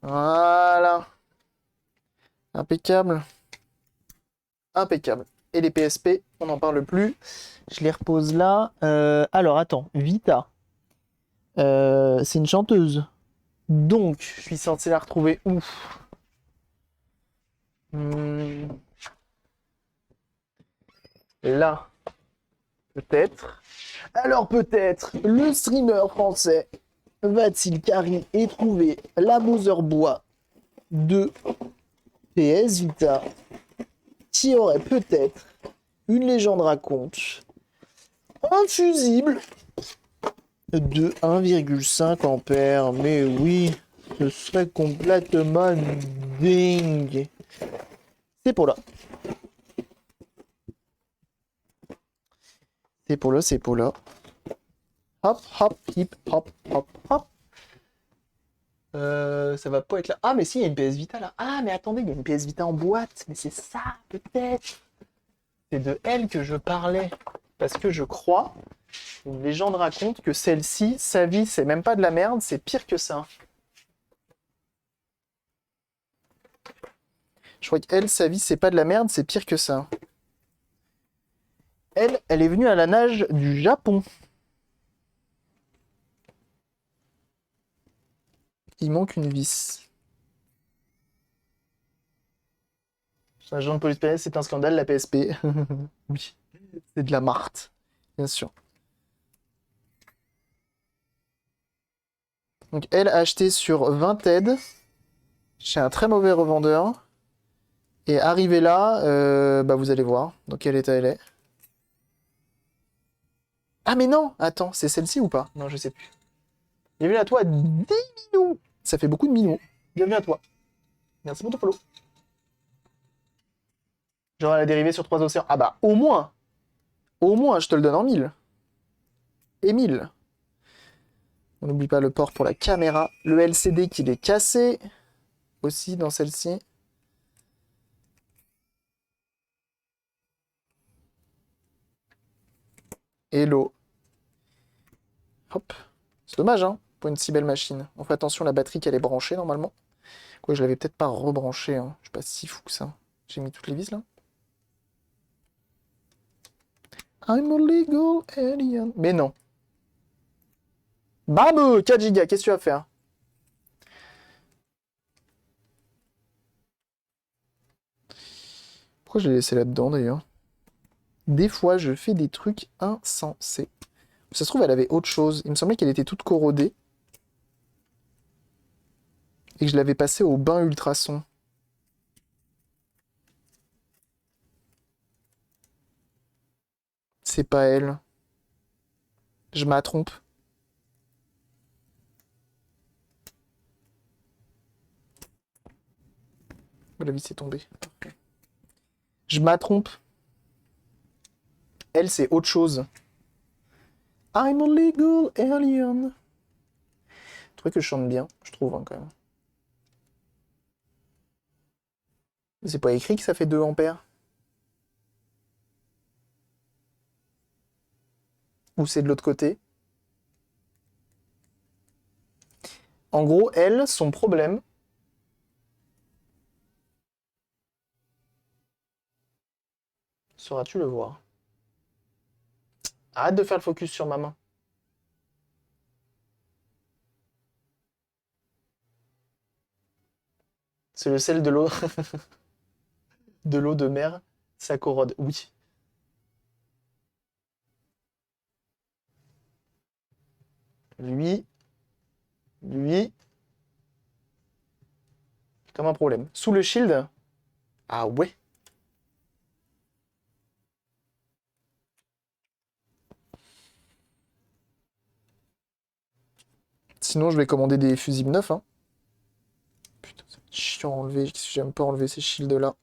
Voilà. Impeccable. Impeccable. Et les PSP, on n'en parle plus. Je les repose là. Alors, attends. Vita. C'est une chanteuse. Donc, je suis censé la retrouver où? Hmm, Là, peut-être. Alors peut-être, le streamer français va-t-il carrer et trouver la Mother Bois de PS Vita qui aurait peut-être, une légende raconte, un fusible de 1,5 ampères. Mais oui, ce serait complètement dingue. C'est pour là. C'est pour là, c'est pour là. Hop, hop, hip, hop, hop, hop. Ça va pas être là. Ah, mais si, il y a une PS Vita là. Ah, mais attendez, il y a une PS Vita en boîte. Mais c'est ça, peut-être. C'est de elle que je parlais. Parce que je crois, une légende raconte que celle-ci, sa vie, c'est même pas de la merde, c'est pire que ça. Je crois qu'elle, sa vie, c'est pas de la merde, c'est pire que ça. Elle est venue à la nage du Japon. Il manque une vis. Agent de police PS, c'est un scandale, la PSP. Oui, c'est de la marte, bien sûr. Donc elle a acheté sur Vinted chez un très mauvais revendeur. Et arrivé là, bah vous allez voir dans quel état elle est. Ah mais non, attends, c'est celle-ci ou pas? Non, je sais plus. Bienvenue à toi, 10 minous. Ça fait beaucoup de minous. Bienvenue à toi. Merci pour ton follow. Genre la dérivée sur 3 océans. Ah bah au moins, je te le donne en 1000. Et 1000. On n'oublie pas le port pour la caméra. Le LCD qui est cassé. Aussi dans celle-ci. Hello. Hop. C'est dommage, hein, pour une si belle machine. On fait attention, la batterie qu'elle est branchée normalement. Quoi, je l'avais peut-être pas rebranchée, hein. Je suis pas si fou que ça. J'ai mis toutes les vis là. I'm a legal alien. Mais non. Bam 4 Go, qu'est-ce que tu vas faire? Pourquoi je l'ai laissé là-dedans d'ailleurs? Des fois, je fais des trucs insensés. Ça se trouve, elle avait autre chose. Il me semblait qu'elle était toute corrodée. Et que je l'avais passée au bain ultrason. C'est pas elle. Je m'attrompe. La vis est tombée. Je m'attrompe. Elle, c'est autre chose. I'm a legal alien. Je trouvais que je chante bien, je trouve, hein, quand même. C'est pas écrit que ça fait 2 ampères. Ou c'est de l'autre côté. En gros, elle, son problème... Sauras-tu le voir? Arrête de faire le focus sur ma main. C'est le sel de l'eau. De l'eau de mer. Ça corrode, oui. Lui. Comme un problème. Sous le shield. Ah ouais. Sinon, je vais commander des fusibles neufs, hein. Putain, c'est chiant à enlever. J'aime pas enlever ces shields-là.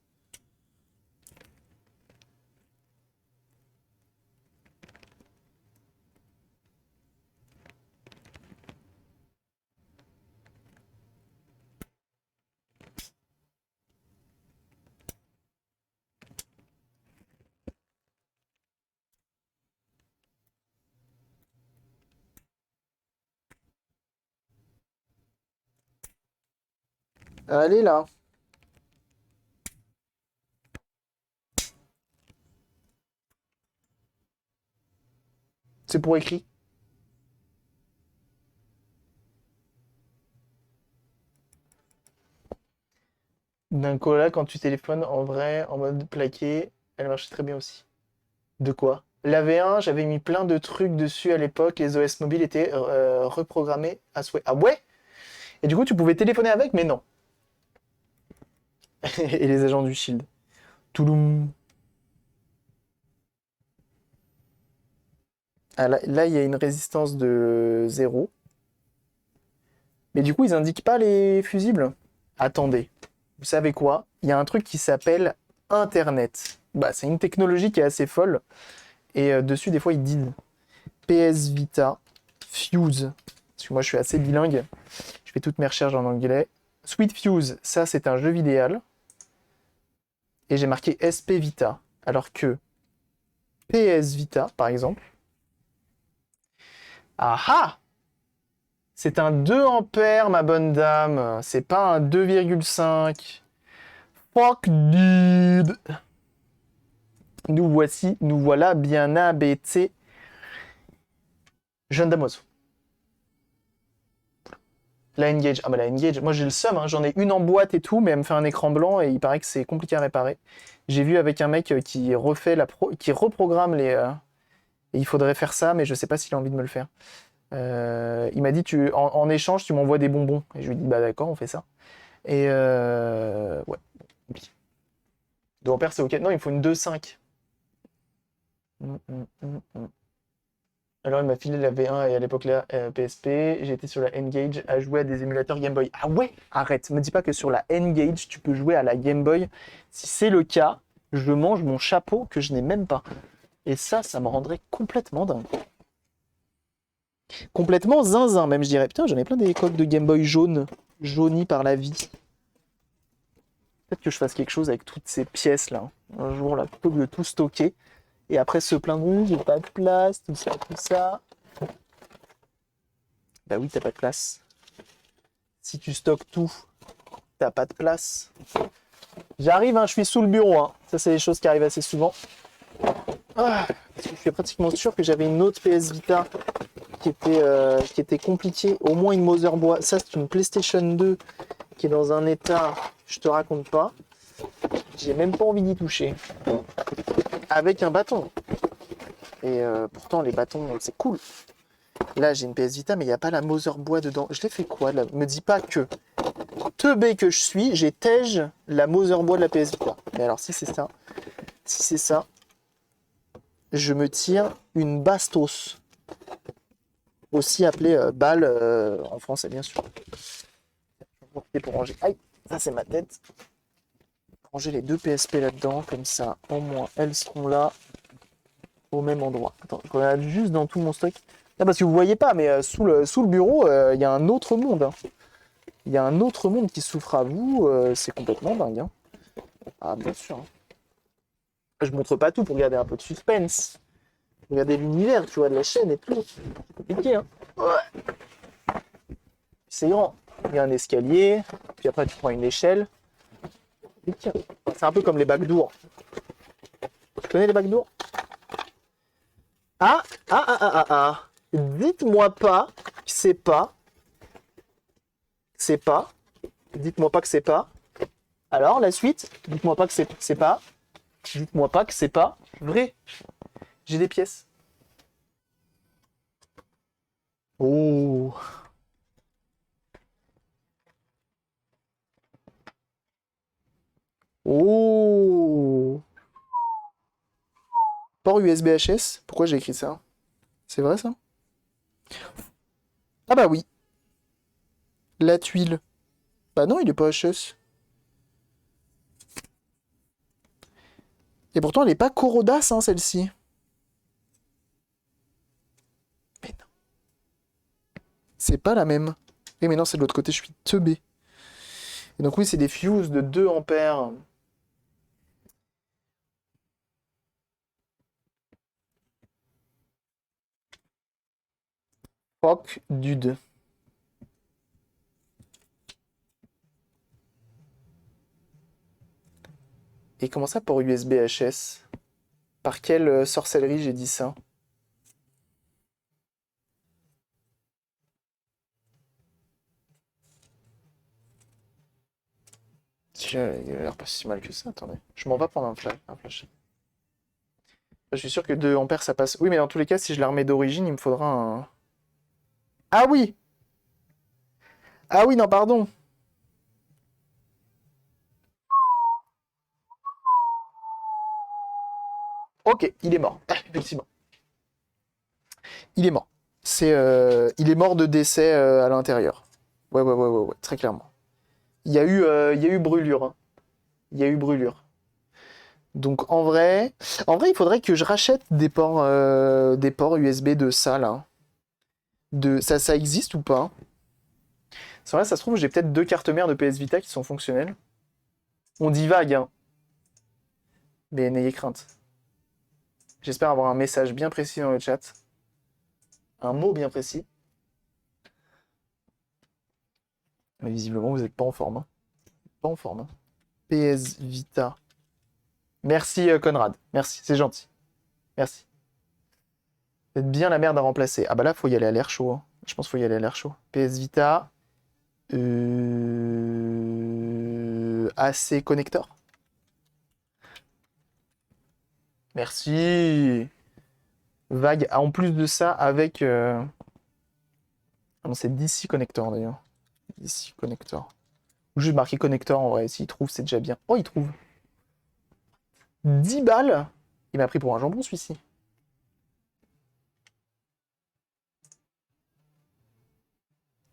Allez, là. C'est pour écrit. D'un cola, quand tu téléphones en vrai, en mode plaqué, elle marchait très bien aussi. De quoi? La V1, j'avais mis plein de trucs dessus à l'époque. Les OS mobiles étaient reprogrammés à souhait. Ah ouais? Et du coup, tu pouvais téléphoner avec, mais non. Et les agents du Shield. Touloum. Ah, là, il y a une résistance de 0. Mais du coup, ils indiquent pas les fusibles. Attendez. Vous savez quoi? Il y a un truc qui s'appelle Internet. Bah, c'est une technologie qui est assez folle. Et dessus, des fois, ils disent PS Vita, Fuse. Parce que moi, je suis assez bilingue. Je fais toutes mes recherches en anglais. Sweet Fuse, ça, c'est un jeu vidéo. Et j'ai marqué SP Vita. Alors que PS Vita, par exemple. Ah ah! C'est un 2 ampères, ma bonne dame. C'est pas un 2,5. Fuck, dude. Nous voilà bien abêtés. Jeune damoiseau. La N-Gage. Ah bah la N-Gage, moi j'ai le seum, hein. J'en ai une en boîte et tout, mais elle me fait un écran blanc et il paraît que c'est compliqué à réparer. J'ai vu avec un mec qui refait qui reprogramme les... et il faudrait faire ça, mais je sais pas s'il a envie de me le faire. Il m'a dit, en échange, tu m'envoies des bonbons. Et je lui ai dit, bah d'accord, on fait ça. Et ouais, compliqué. 2 ampères, c'est ok. Non, il faut une 2,5. Alors, il m'a filé la V1 et à l'époque la PSP. J'étais sur la N-Gage à jouer à des émulateurs Game Boy. Ah ouais? Arrête, me dis pas que sur la N-Gage, tu peux jouer à la Game Boy. Si c'est le cas, je mange mon chapeau que je n'ai même pas. Et ça me rendrait complètement dingue. Complètement zinzin, même, je dirais. Putain, j'en ai plein des coques de Game Boy jaunes, jaunies par la vie. Peut-être que je fasse quelque chose avec toutes ces pièces-là. Un jour, là, plutôt que de tout stocker. Et après se plaindre, oui, j'ai pas de place, tout ça, tout ça. Bah oui, t'as pas de place. Si tu stockes tout, t'as pas de place. J'arrive, hein, je suis sous le bureau. Hein. Ça, c'est des choses qui arrivent assez souvent. Ah, parce que je suis pratiquement sûr que j'avais une autre PS Vita qui était compliquée. Au moins une motherboard. Ça, c'est une PlayStation 2 qui est dans un état, je te raconte pas. J'ai même pas envie d'y toucher. Avec un bâton. Et pourtant, les bâtons, c'est cool. Là, j'ai une PS Vita, mais il n'y a pas la Motherboard dedans. Je l'ai fait quoi là? Me dis pas que. Teubé que je suis, j'ai tège la Motherboard de la PS Vita. Mais alors, si c'est ça, je me tire une bastos. Aussi appelée balle en français, bien sûr. Je vais profiter pour ranger. Aïe, ça c'est ma tête. Ranger les deux PSP là-dedans, comme ça, au moins, elles seront là, au même endroit. Attends, je regarde juste dans tout mon stock. Là, parce que vous voyez pas, mais sous le bureau, il y a un autre monde. Hein. Il y a un autre monde qui s'offre à vous. C'est complètement dingue. Hein. Ah, bien sûr. Hein. Je montre pas tout pour garder un peu de suspense. Regardez l'univers, tu vois, de la chaîne et tout. C'est compliqué, hein. Ouais. C'est grand. Il y a un escalier, puis après tu prends une échelle. C'est un peu comme les backdoors. Tu connais les backdoors? Ah. Dites-moi pas que c'est pas. C'est pas. Dites-moi pas que c'est pas. Alors, la suite, dites-moi pas que c'est pas. Dites-moi pas que c'est pas vrai. J'ai des pièces. Oh. Oh. Port USB HS. Pourquoi j'ai écrit ça? C'est vrai ça? Ah bah oui. La tuile. Bah non, il est pas HS. Et pourtant, elle est pas Corodas, hein, celle-ci. Mais non. C'est pas la même. Et mais non, c'est de l'autre côté, je suis teubé. Et donc oui, c'est des fuses de 2 ampères. Fuck dude. Et comment ça pour USB HS? Par quelle sorcellerie j'ai dit ça? Il a l'air pas si mal que ça, attendez. Je m'en vais prendre un flash. Je suis sûr que 2 ampères ça passe. Oui, mais dans tous les cas, si je la remets d'origine, il me faudra un. Ah oui! Ah oui, non, pardon! Ok, il est mort. Effectivement. Il est mort. Il est mort de décès à l'intérieur. Ouais, très clairement. Il y a eu brûlure. Hein. Il y a eu brûlure. Donc en vrai, il faudrait que je rachète des ports USB de ça là. Ça existe ou pas? C'est vrai, ça se trouve, j'ai peut-être 2 cartes mères de PS Vita qui sont fonctionnelles. On divague, hein. Mais n'ayez crainte. J'espère avoir un message bien précis dans le chat. Un mot bien précis. Mais visiblement, vous n'êtes pas en forme. Hein. Pas en forme. Hein. PS Vita. Merci Conrad. Merci, c'est gentil. Merci. Vous êtes bien la merde à remplacer. Ah bah là, faut y aller à l'air chaud. Hein. Je pense qu'il faut y aller à l'air chaud. PS Vita. AC connector. Merci. Vague. Ah, en plus de ça, avec. Ah non, c'est DC connector d'ailleurs. DC connector. Ou juste marqué connector en vrai. S'il trouve, c'est déjà bien. Oh, il trouve. 10 balles. Il m'a pris pour un jambon celui-ci.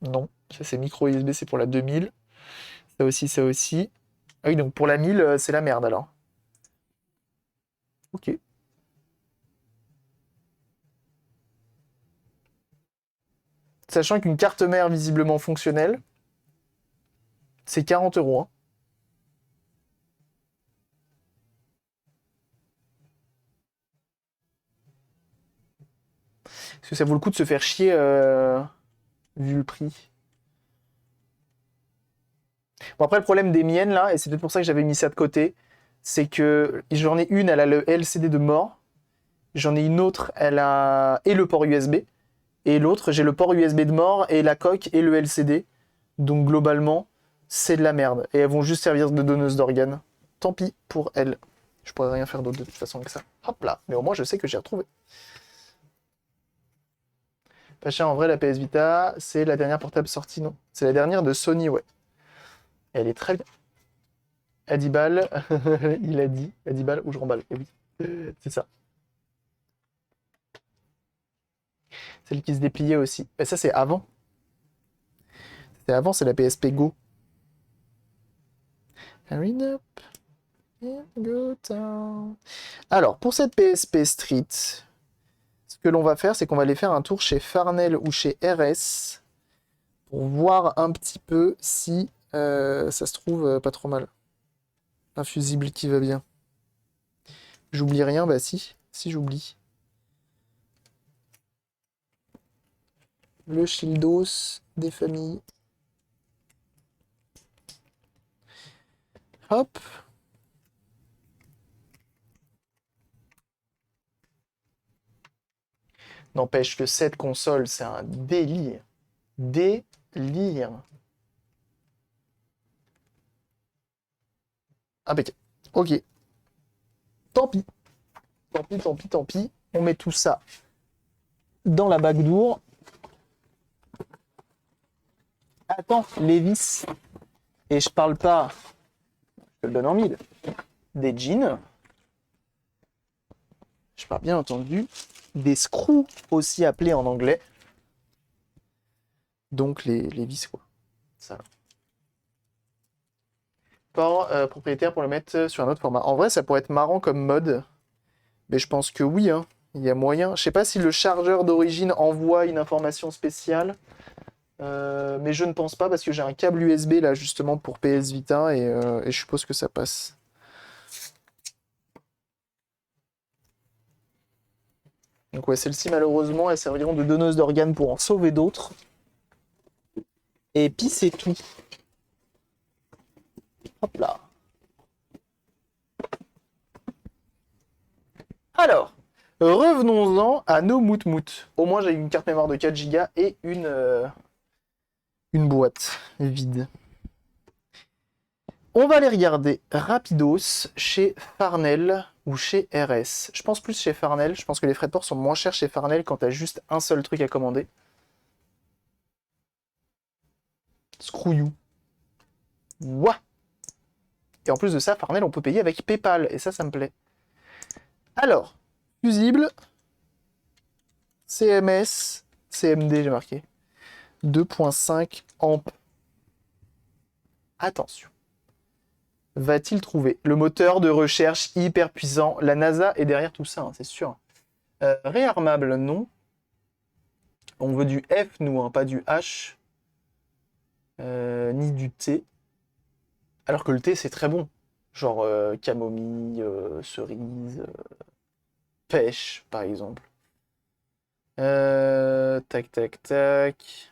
Non. Ça, c'est micro USB, c'est pour la 2000. Ça aussi, ça aussi. Ah oui, donc pour la 1000, c'est la merde alors. Ok. Sachant qu'une carte mère visiblement fonctionnelle, c'est 40 euros. Hein. Est-ce que ça vaut le coup de se faire chier vu le prix? Bon, après, le problème des miennes, là, et c'est peut-être pour ça que j'avais mis ça de côté, c'est que j'en ai une, elle a le LCD de mort. J'en ai une autre, elle a et le port USB. Et l'autre, j'ai le port USB de mort et la coque et le LCD. Donc globalement, c'est de la merde. Et elles vont juste servir de donneuses d'organes. Tant pis pour elle. Je pourrais rien faire d'autre de toute façon que ça. Hop là. Mais au moins, je sais que j'ai retrouvé. Pas cher, en vrai, la PS Vita, c'est la dernière portable sortie, non? C'est la dernière de Sony, ouais. Elle est très bien. À 10 balles, il a dit. À 10 balles ou je remballe. Et oui, c'est ça. Celle qui se dépliait aussi. Et ça, c'est avant. C'est avant, c'est la PSP Go. Hurry up, go down. Alors, pour cette PSP Street, ce que l'on va faire, c'est qu'on va aller faire un tour chez Farnell ou chez RS pour voir un petit peu si ça se trouve pas trop mal. Un fusible qui va bien. J'oublie rien, bah si. Si j'oublie. Le Shieldos des familles. Hop. N'empêche que cette console, c'est un délire. Délire. Impeccable. Ok. Tant pis. Tant pis, tant pis, tant pis. On met tout ça dans la backdoor. Attends, les vis. Et je parle pas, je te le donne en mille, des jeans. Je parle bien entendu des screws, aussi appelés en anglais. Donc les vis, quoi. Ça. Port propriétaire pour le mettre sur un autre format. En vrai, ça pourrait être marrant comme mode. Mais je pense que oui, hein. Il y a moyen. Je sais pas si le chargeur d'origine envoie une information spéciale. Mais je ne pense pas parce que j'ai un câble USB là justement pour PS Vita et je suppose que ça passe. Donc ouais, celles-ci malheureusement elles serviront de donneuse d'organes pour en sauver d'autres. Et puis c'est tout. Hop là. Alors, revenons-en à nos moutmout. Au moins j'ai une carte mémoire de 4 Go et une boîte vide. On va aller regarder rapidos chez Farnell ou chez RS. Je pense plus chez Farnell. Je pense que les frais de port sont moins chers chez Farnell quand t'as juste un seul truc à commander. Screw you. Ouah. Et en plus de ça, Farnell, on peut payer avec PayPal. Et ça me plaît. Alors, fusible, CMS, CMD, j'ai marqué. 2.5 amp. Attention. Va-t-il trouver le moteur de recherche hyper puissant? La NASA est derrière tout ça, hein, c'est sûr. Réarmable, non. On veut du F, nous, hein, pas du H. Ni du T. Alors que le thé, c'est très bon. Genre camomille, cerise, pêche, par exemple. Tac, tac, tac.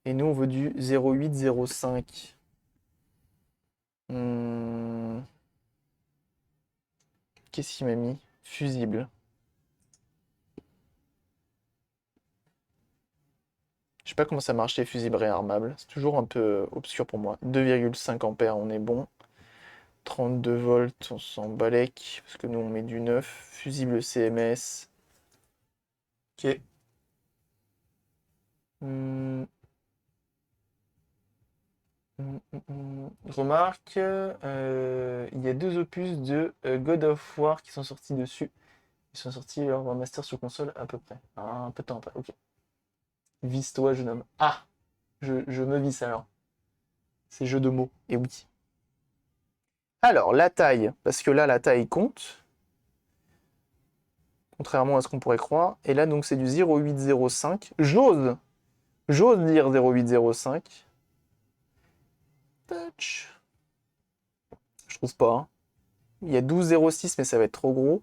Et nous, on veut du 0,805. Qu'est-ce qu'il m'a mis? Fusible. Je sais pas comment ça marche les fusibles réarmables. C'est toujours un peu obscur pour moi. 2,5 ampères, on est bon. 32 volts, on s'en balèque. Parce que nous, on met du 9. Fusible CMS. Ok. Remarque, il y a 2 opus de God of War qui sont sortis dessus. Ils sont sortis leur master sur console à peu près. Un peu de temps après. Ok. Vise-toi, jeune homme. Ah! Je me vise alors. C'est jeu de mots. Et oui. Alors, la taille. Parce que là, la taille compte. Contrairement à ce qu'on pourrait croire. Et là, donc, c'est du 0,805. J'ose dire 0,805. Touch. Je trouve pas. Hein. Il y a 12,06, mais ça va être trop gros.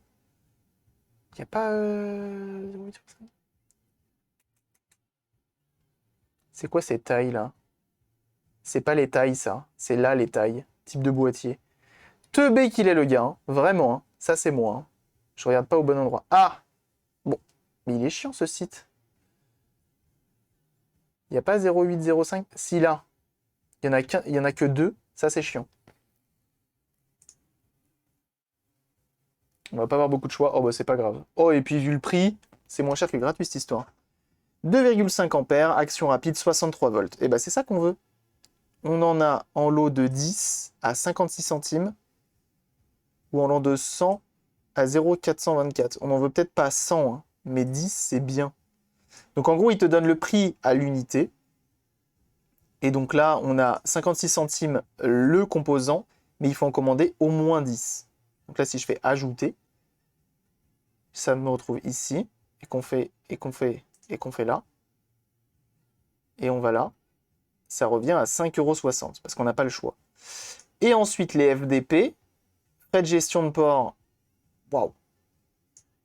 Il n'y a pas... 0,805. C'est quoi ces tailles là? C'est pas les tailles ça, c'est là les tailles. Type de boîtier. Teubé qu'il est le gars, hein. Vraiment, hein. Ça c'est moi. Hein. Je regarde pas au bon endroit. Ah! Bon, mais il est chiant ce site. Il n'y a pas 0,805? Si là, il y en a que 2, ça c'est chiant. On va pas avoir beaucoup de choix. Oh bah c'est pas grave. Oh et puis vu le prix, c'est moins cher que gratuit cette histoire. 2,5 ampères, action rapide, 63 volts. Et bah c'est ça qu'on veut. On en a en lot de 10 à 56 centimes ou en lot de 100 à 0,424. On n'en veut peut-être pas 100, hein, mais 10 c'est bien. Donc en gros, il te donne le prix à l'unité. Et donc là, on a 56 centimes le composant, mais il faut en commander au moins 10. Donc là, si je fais ajouter, ça me retrouve ici, et qu'on fait là, et on va là, ça revient à 5,60 €, parce qu'on n'a pas le choix. Et ensuite, les FDP, frais de gestion de port, waouh,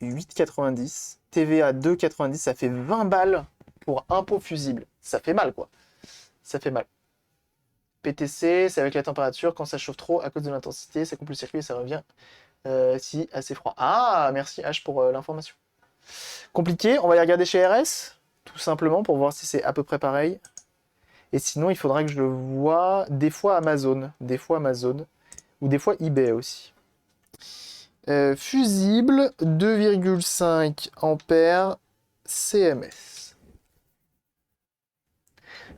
8,90, TVA 2,90, ça fait 20 balles pour impôt fusible. Ça fait mal, quoi. Ça fait mal. PTC, c'est avec la température, quand ça chauffe trop, à cause de l'intensité, ça coupe le circuit et ça revient si assez froid. Ah, merci H pour l'information. Compliqué, on va aller regarder chez RS, tout simplement, pour voir si c'est à peu près pareil. Et sinon, il faudra que je le voie des fois Amazon, ou des fois eBay aussi. Fusible, 2,5 ampères, CMS.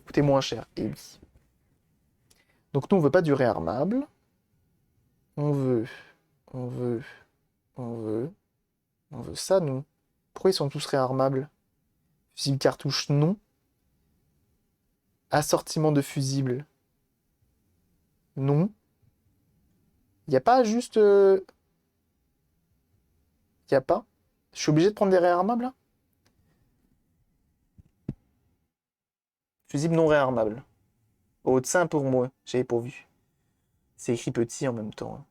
Coûtait moins cher, et oui. Donc nous, on veut pas du réarmable. On veut ça, nous. Pourquoi ils sont tous réarmables? Fusible cartouche, non. Assortiment de fusibles, non. Il n'y a pas juste... Il n'y a pas. Je suis obligé de prendre des réarmables, là? Fusible non réarmable. Au de ça pour moi, j'avais pourvu. C'est écrit petit en même temps, hein.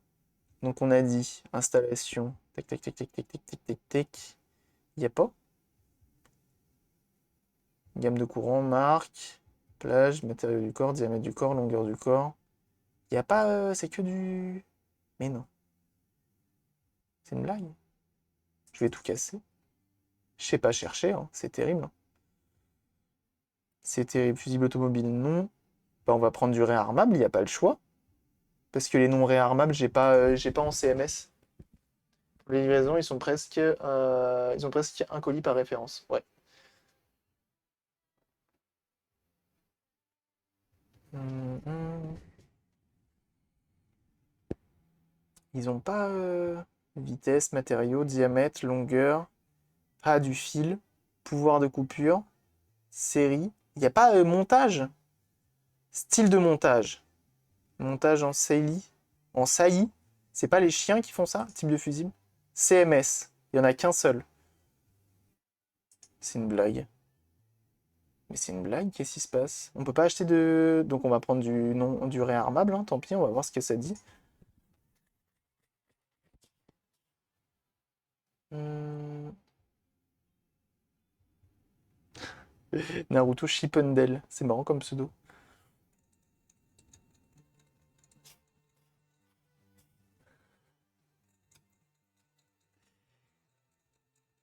Donc on a dit installation. Tac, tac, tac, tac, tac, tac, tac, tac, tac. Il n'y a pas. Gamme de courant, marque, plage, matériau du corps, diamètre du corps, longueur du corps. Il n'y a pas... c'est que du... Mais non. C'est une blague. Je vais tout casser. Je sais pas chercher, hein. C'est terrible. C'est terrible. Fusible automobile, non. Bah, on va prendre du réarmable, il n'y a pas le choix. Parce que les non réarmables, j'ai pas en CMS. Pour les livraisons, ils ont presque un colis par référence. Ouais. Ils ont pas vitesse, matériaux, diamètre, longueur, pas du fil, pouvoir de coupure, série. Il n'y a pas montage. Style de montage. Montage en saillie. En saillie. C'est pas les chiens qui font ça, type de fusible. CMS. Il y en a qu'un seul. C'est une blague. Mais c'est une blague, qu'est-ce qui se passe? On peut pas acheter de... Donc on va prendre du réarmable, hein, tant pis, on va voir ce que ça dit. Naruto Shippendel, c'est marrant comme pseudo.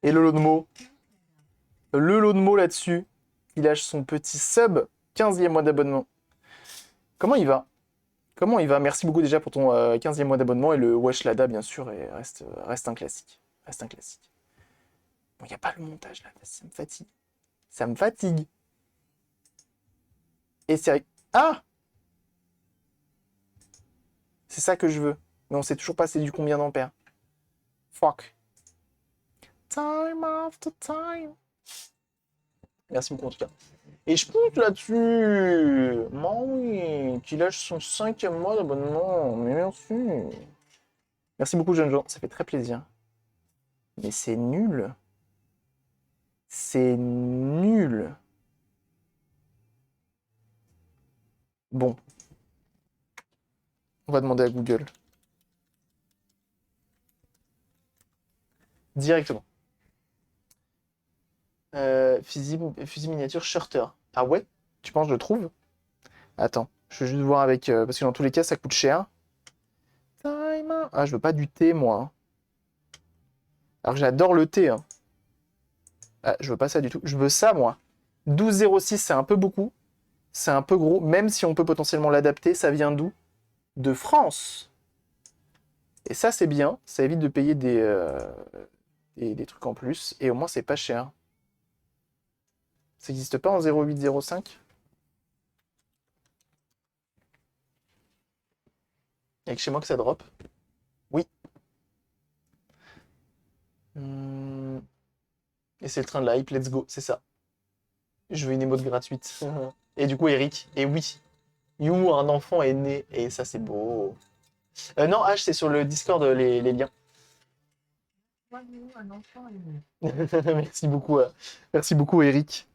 Et le lot de mots. Le lot de mots là-dessus. Il lâche son petit sub, 15e mois d'abonnement. Comment il va? Comment il va? Merci beaucoup déjà pour ton 15e mois d'abonnement et le Wesh Lada, bien sûr, et reste un classique. Reste un classique. Bon, il n'y a pas le montage là, ça me fatigue. Ça me fatigue. Et c'est... Ah! C'est ça que je veux. Mais on sait toujours pas c'est du combien d'ampères. Fuck. Time after time. Merci beaucoup en tout cas. Et je pousse là-dessus. Mais oui, qui lâche son 5e mois d'abonnement. Mais merci. Merci beaucoup, jeunes gens. Ça fait très plaisir. Mais c'est nul. C'est nul. Bon. On va demander à Google. Directement. Fusil miniature Shorter. Ah ouais? Tu penses que je le trouve? Attends, je veux juste voir avec... parce que dans tous les cas, ça coûte cher. Ah, je veux pas du thé, moi, hein. Alors que j'adore le thé, hein. Ah, je veux pas ça du tout. Je veux ça, moi. 12,06, c'est un peu beaucoup. C'est un peu gros. Même si on peut potentiellement l'adapter, ça vient d'où? De France. Et ça, c'est bien. Ça évite de payer des trucs en plus. Et au moins, c'est pas cher. Ça n'existe pas en 0805? Il y a que chez moi que ça drop. Oui. Et c'est le train de la hype, let's go, c'est ça. Je veux une émote gratuite. Et du coup, Eric, et oui, You, un enfant est né, et ça, c'est beau. Non, H, c'est sur le Discord, les liens. Un enfant est né. Merci beaucoup, Eric.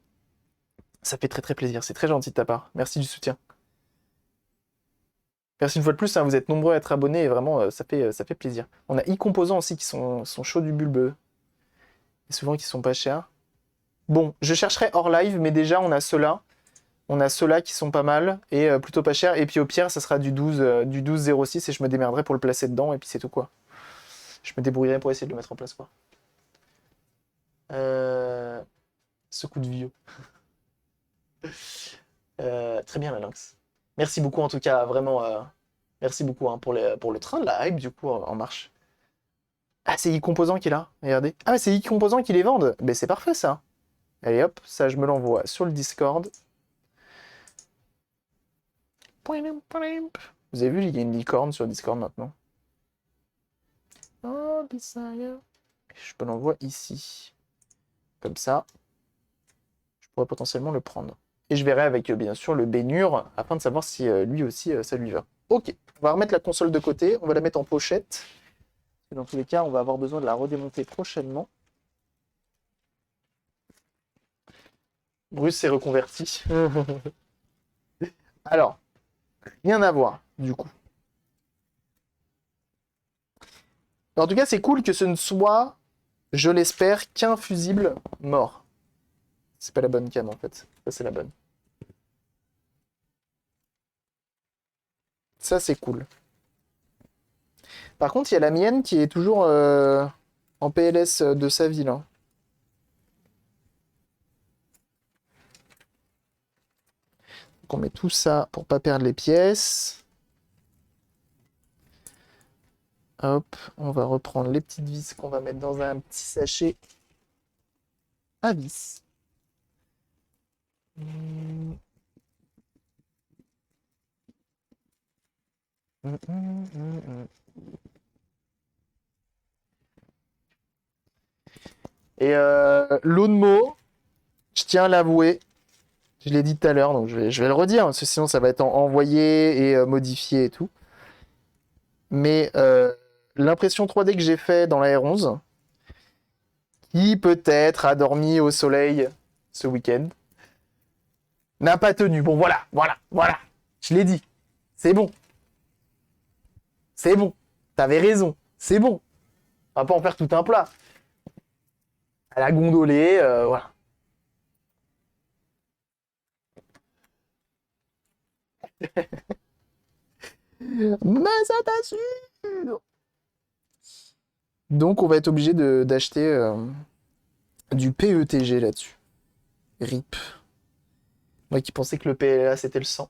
Ça fait très très plaisir, c'est très gentil de ta part. Merci du soutien. Merci une fois de plus, hein, vous êtes nombreux à être abonnés et vraiment, ça fait plaisir. On a e-composants aussi qui sont chauds du bulbe. Et souvent qui sont pas chers. Bon, je chercherai hors live, mais déjà on a ceux-là. On a ceux-là qui sont pas mal et plutôt pas chers. Et puis au pire, ça sera du 12,06 et je me démerderai pour le placer dedans et puis c'est tout quoi. Je me débrouillerai pour essayer de le mettre en place quoi. Ce coup de vieux. Très bien la lynx. Merci beaucoup en tout cas, vraiment. Merci beaucoup hein, pour le train de la hype du coup en marche. Ah, c'est e-composant qui est là, regardez. Ah, c'est e-composant qui les vendent. Ben c'est parfait ça. Allez hop, ça je me l'envoie sur le Discord. Vous avez vu, il y a une licorne sur Discord maintenant. Oh, desire. Je peux l'envoyer ici. Comme ça. Je pourrais potentiellement le prendre. Et je verrai avec, bien sûr, le Bénur, afin de savoir si lui aussi, ça lui va. Ok, on va remettre la console de côté. On va la mettre en pochette. Dans tous les cas, on va avoir besoin de la redémonter prochainement. Bruce s'est reconverti. Alors, rien à voir, du coup. En tout cas, c'est cool que ce ne soit, je l'espère, qu'un fusible mort. C'est pas la bonne cam, en fait. Ça, c'est la bonne. Ça, c'est cool. Par contre, il y a la mienne qui est toujours en PLS de sa ville. Hein. Donc on met tout ça pour pas perdre les pièces. Hop, on va reprendre les petites vis qu'on va mettre dans un petit sachet à vis. Et l'eau de mots, je tiens à l'avouer, je l'ai dit tout à l'heure, donc je vais le redire, parce que sinon ça va être envoyé et modifié et tout. Mais l'impression 3D que j'ai fait dans la R11, qui peut-être a dormi au soleil ce week-end, n'a pas tenu. Bon, voilà. Je l'ai dit. C'est bon. C'est bon. T'avais raison. C'est bon. On va pas en faire tout un plat. Elle a gondolé, voilà. Mais ça t'assure. Donc on va être obligé d'acheter du PETG là-dessus. RIP. Moi qui pensais que le PLA c'était le sang.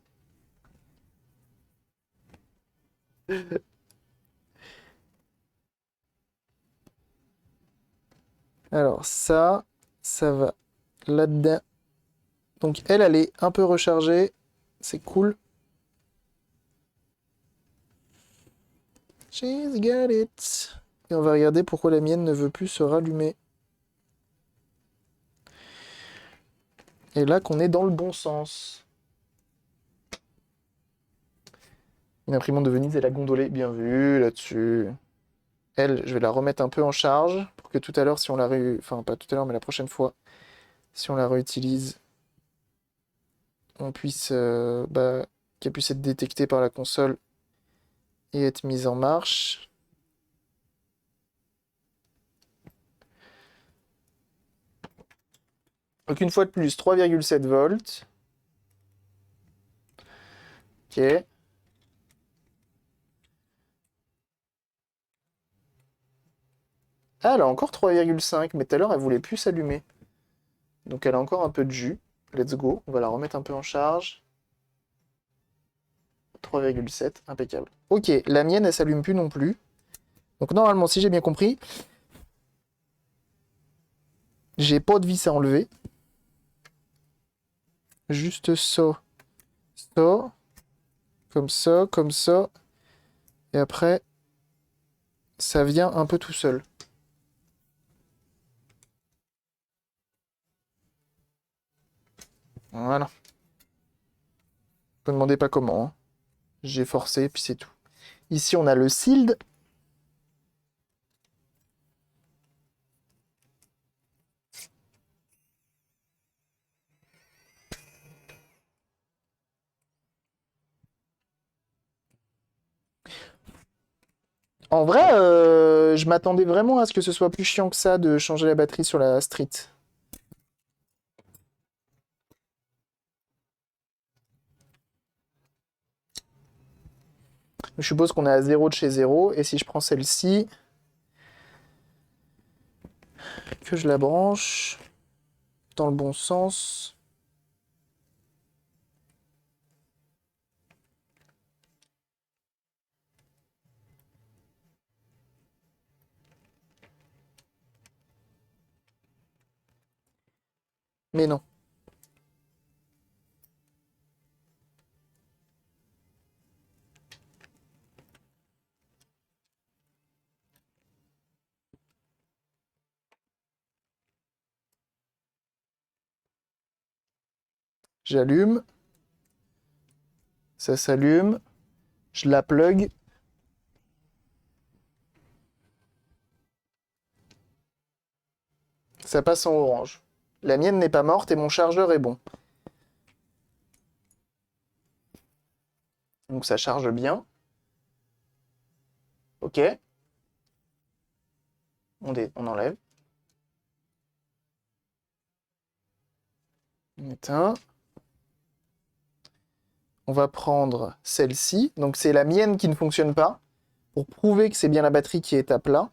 Alors ça va là-dedans. Donc elle est un peu rechargée. C'est cool. She's got it. Et on va regarder pourquoi la mienne ne veut plus se rallumer. Et là qu'on est dans le bon sens. Une imprimante de Venise et la gondolée. Bien vu là-dessus. Elle, je vais la remettre un peu en charge pour que tout à l'heure, si on la enfin pas tout à l'heure, mais la prochaine fois, si on la réutilise, on puisse qu'elle puisse être détectée par la console et être mise en marche. Donc une fois de plus, 3,7 volts. Ok. Ah, elle a encore 3,5, mais tout à l'heure, elle voulait plus s'allumer. Donc elle a encore un peu de jus. Let's go. On va la remettre un peu en charge. 3,7, impeccable. Ok, la mienne, elle s'allume plus non plus. Donc normalement, si j'ai bien compris, j'ai pas de vis à enlever. Juste ça. Ça. Comme ça, comme ça. Et après, ça vient un peu tout seul. Voilà. Ne me demandez pas comment, hein. J'ai forcé, puis c'est tout. Ici, on a le sealed. En vrai, je m'attendais vraiment à ce que ce soit plus chiant que ça de changer la batterie sur la Street. Je suppose qu'on est à 0 de chez 0. Et si je prends celle-ci, que je la branche dans le bon sens. Mais non. J'allume. Ça s'allume. Je la plug. Ça passe en orange. La mienne n'est pas morte et mon chargeur est bon. Donc ça charge bien. Ok. On enlève. On éteint. On va prendre celle-ci. Donc c'est la mienne qui ne fonctionne pas. Pour prouver que c'est bien la batterie qui est à plat.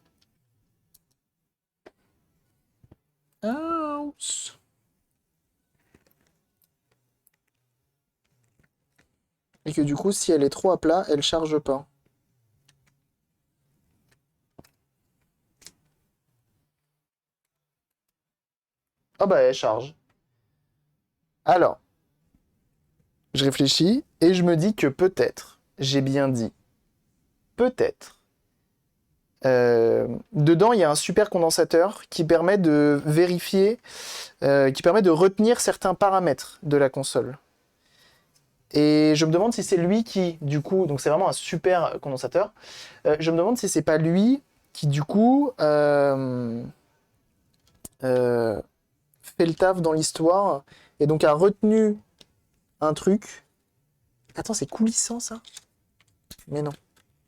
Oups. Et que du coup, si elle est trop à plat, elle charge pas. Ah bah elle charge. Alors, je réfléchis et je me dis que peut-être, j'ai bien dit, peut-être. Dedans, il y a un super condensateur qui permet de vérifier, qui permet de retenir certains paramètres de la console. Et je me demande si c'est lui qui, du coup, donc c'est vraiment un super condensateur, je me demande si c'est pas lui qui, du coup, euh, fait le taf dans l'histoire et donc a retenu un truc. Attends, c'est coulissant ça? Mais non.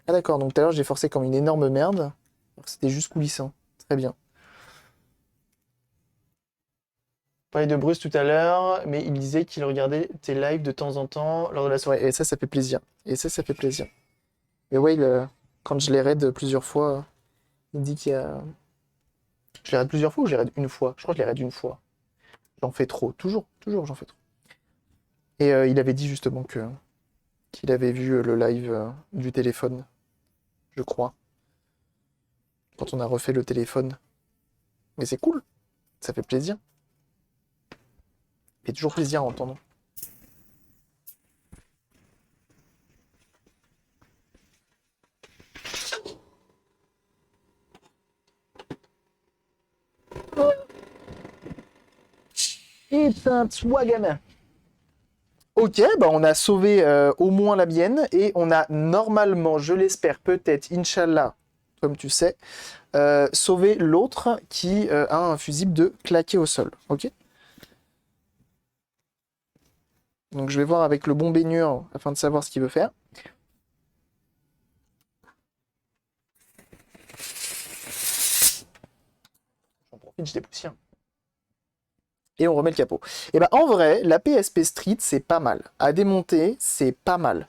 Ah d'accord, donc tout à l'heure j'ai forcé comme une énorme merde. Alors que c'était juste coulissant. Très bien. On parlait de Bruce tout à l'heure, mais il disait qu'il regardait tes lives de temps en temps lors de la soirée. Et ça fait plaisir. Et ça fait plaisir. Et ouais, quand je les raid plusieurs fois, il dit qu'il y a... Je les raid plusieurs fois ou je les raid une fois? Je crois que je les raid une fois. J'en fais trop. Toujours, j'en fais trop. Et il avait dit justement qu'il avait vu le live du téléphone, je crois, quand on a refait le téléphone. Mais c'est cool, ça fait plaisir. Et toujours plaisir à entendre. Éteins-toi, gamin. Ok, bah on a sauvé au moins la mienne et on a normalement, je l'espère, peut-être, Inch'Allah, comme tu sais, sauvé l'autre qui a un fusible de claquer au sol. Ok? Donc je vais voir avec le bon baigneur afin de savoir ce qu'il veut faire. J'en profite, je dépoussière. Et on remet le capot. Et bah en vrai, la PSP Street, c'est pas mal. À démonter, c'est pas mal.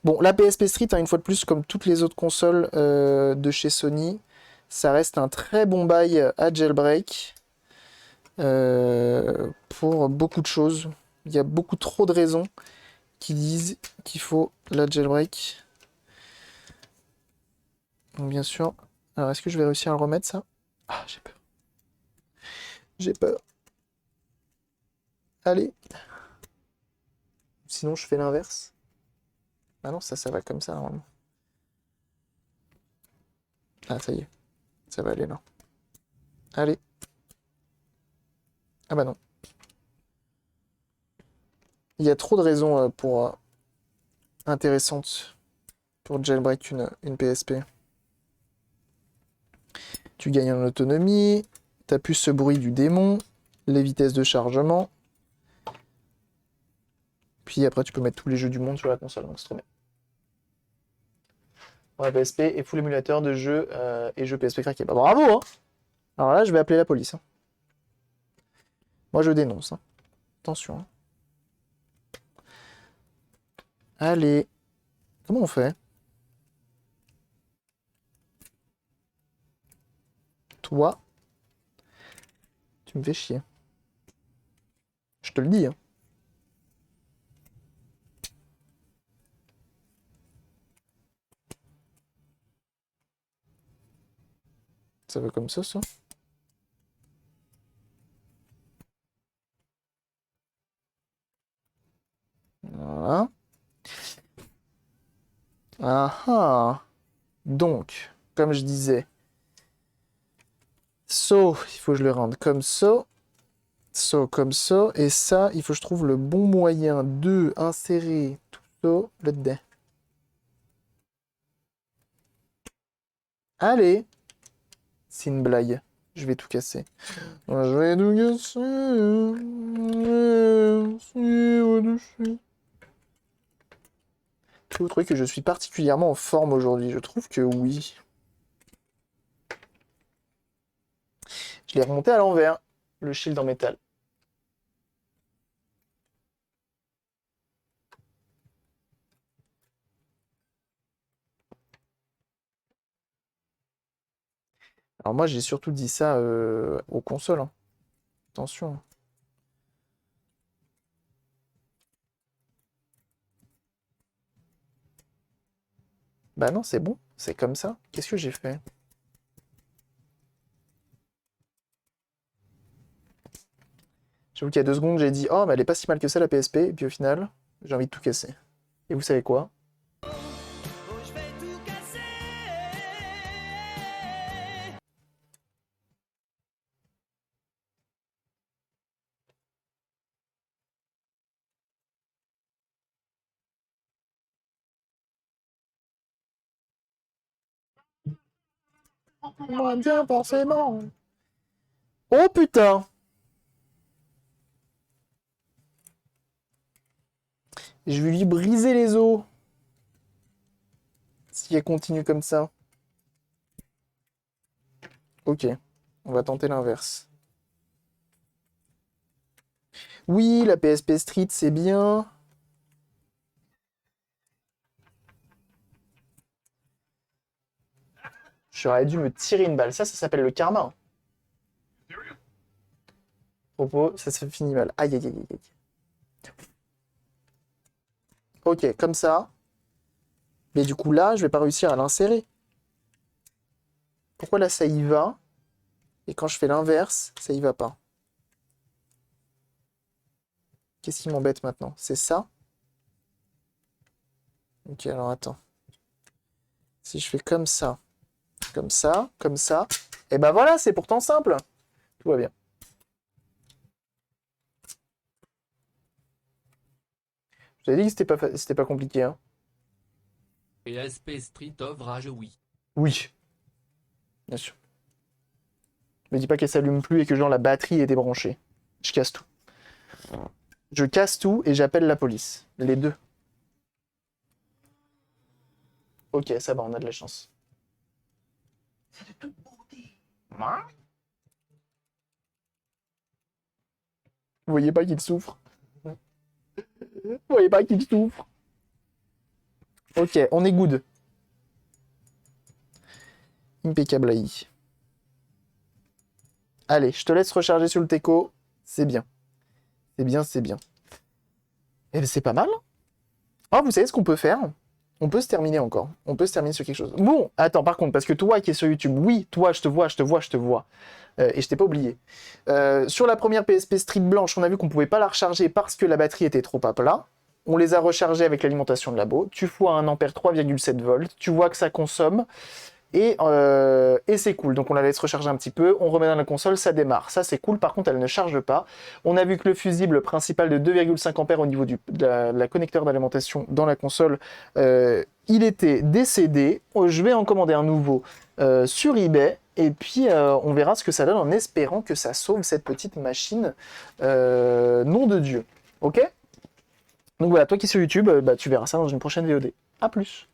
Bon, la PSP Street, hein, une fois de plus, comme toutes les autres consoles de chez Sony, ça reste un très bon bail à jailbreak pour beaucoup de choses. Il y a beaucoup trop de raisons qui disent qu'il faut la jailbreak. Donc bien sûr, Alors, est-ce que je vais réussir à le remettre, ça? Ah, j'ai peur. J'ai peur. Allez. Sinon, je fais l'inverse. Ah non, ça va comme ça, normalement. Ah, ça y est. Ça va aller, là. Allez. Ah bah non. Il y a trop de raisons intéressantes pour jailbreak une PSP. Tu gagnes en autonomie, t'as plus ce bruit du démon, les vitesses de chargement. Puis après, tu peux mettre tous les jeux du monde sur la console, donc c'est trop bien. Pour la PSP et full émulateur de jeux et jeux PSP craqués. Bah bravo, hein! Alors là, je vais appeler la police. Hein. Moi, je dénonce. Hein. Attention. Hein. Allez. Comment on fait? Toi, tu me fais chier. Je te le dis. Hein. Ça va comme ça? Voilà. Ah ah. Donc, comme je disais, il faut que je le rende comme ça. Comme ça. Et ça, il faut que je trouve le bon moyen de insérer tout ça là-dedans. Allez! C'est une blague. Je vais tout casser. Je vais tout casser. Vous trouvez que je suis particulièrement en forme aujourd'hui? Je trouve que oui. Je l'ai remonté à l'envers, le shield en métal. Alors moi, j'ai surtout dit ça aux consoles. Hein. Attention. Bah non, c'est bon. C'est comme ça. Qu'est-ce que j'ai fait? J'avoue qu'il y a 2 secondes, j'ai dit « Oh, mais elle est pas si mal que ça, la PSP. » Et puis au final, j'ai envie de tout casser. Et vous savez quoi? Moins bien, forcément. Oh putain! Je vais lui briser les os. Si elle continue comme ça. Ok, on va tenter l'inverse. Oui, la PSP Street, c'est bien. J'aurais dû me tirer une balle. Ça s'appelle le karma. Propos, ça se finit mal. Aïe, aïe, aïe, aïe. Ok, comme ça. Mais du coup, là, je vais pas réussir à l'insérer. Pourquoi là, ça y va? Et quand je fais l'inverse, ça y va pas. Qu'est-ce qui m'embête maintenant? C'est ça? Ok, alors attends. Si je fais comme ça, et ben voilà, c'est pourtant simple. Tout va bien. Je t'avais dit que c'était pas compliqué, hein. PSP Street of Rage, oui. Oui, bien sûr. Me dis pas qu'elle s'allume plus et que genre la batterie est débranchée. Je casse tout. Je casse tout et j'appelle la police. Les deux. Ok, ça va, on a de la chance. Vous voyez pas qu'il souffre? Vous voyez pas qu'il souffre? Ok, on est good. Impeccable AI. Allez, je te laisse recharger sur le Teco. C'est bien. C'est bien, c'est bien. Et c'est pas mal. Ah, vous savez ce qu'on peut faire? On peut se terminer encore. On peut se terminer sur quelque chose. Bon, attends, par contre, parce que toi qui es sur YouTube, oui, toi, je te vois. Et je t'ai pas oublié. Sur la première PSP Street blanche, on a vu qu'on pouvait pas la recharger parce que la batterie était trop à plat. On les a rechargés avec l'alimentation de labo. Tu vois un ampère 3,7 volts. Tu vois que ça consomme. Et c'est cool. Donc on la laisse recharger un petit peu. On remet dans la console, ça démarre. Ça, c'est cool. Par contre, elle ne charge pas. On a vu que le fusible principal de 2,5 ampères au niveau de la connecteur d'alimentation dans la console, il était décédé. Je vais en commander un nouveau sur eBay. Et puis, on verra ce que ça donne en espérant que ça sauve cette petite machine. Nom de Dieu. Ok ? Donc voilà, toi qui es sur YouTube, tu verras ça dans une prochaine VOD. A plus.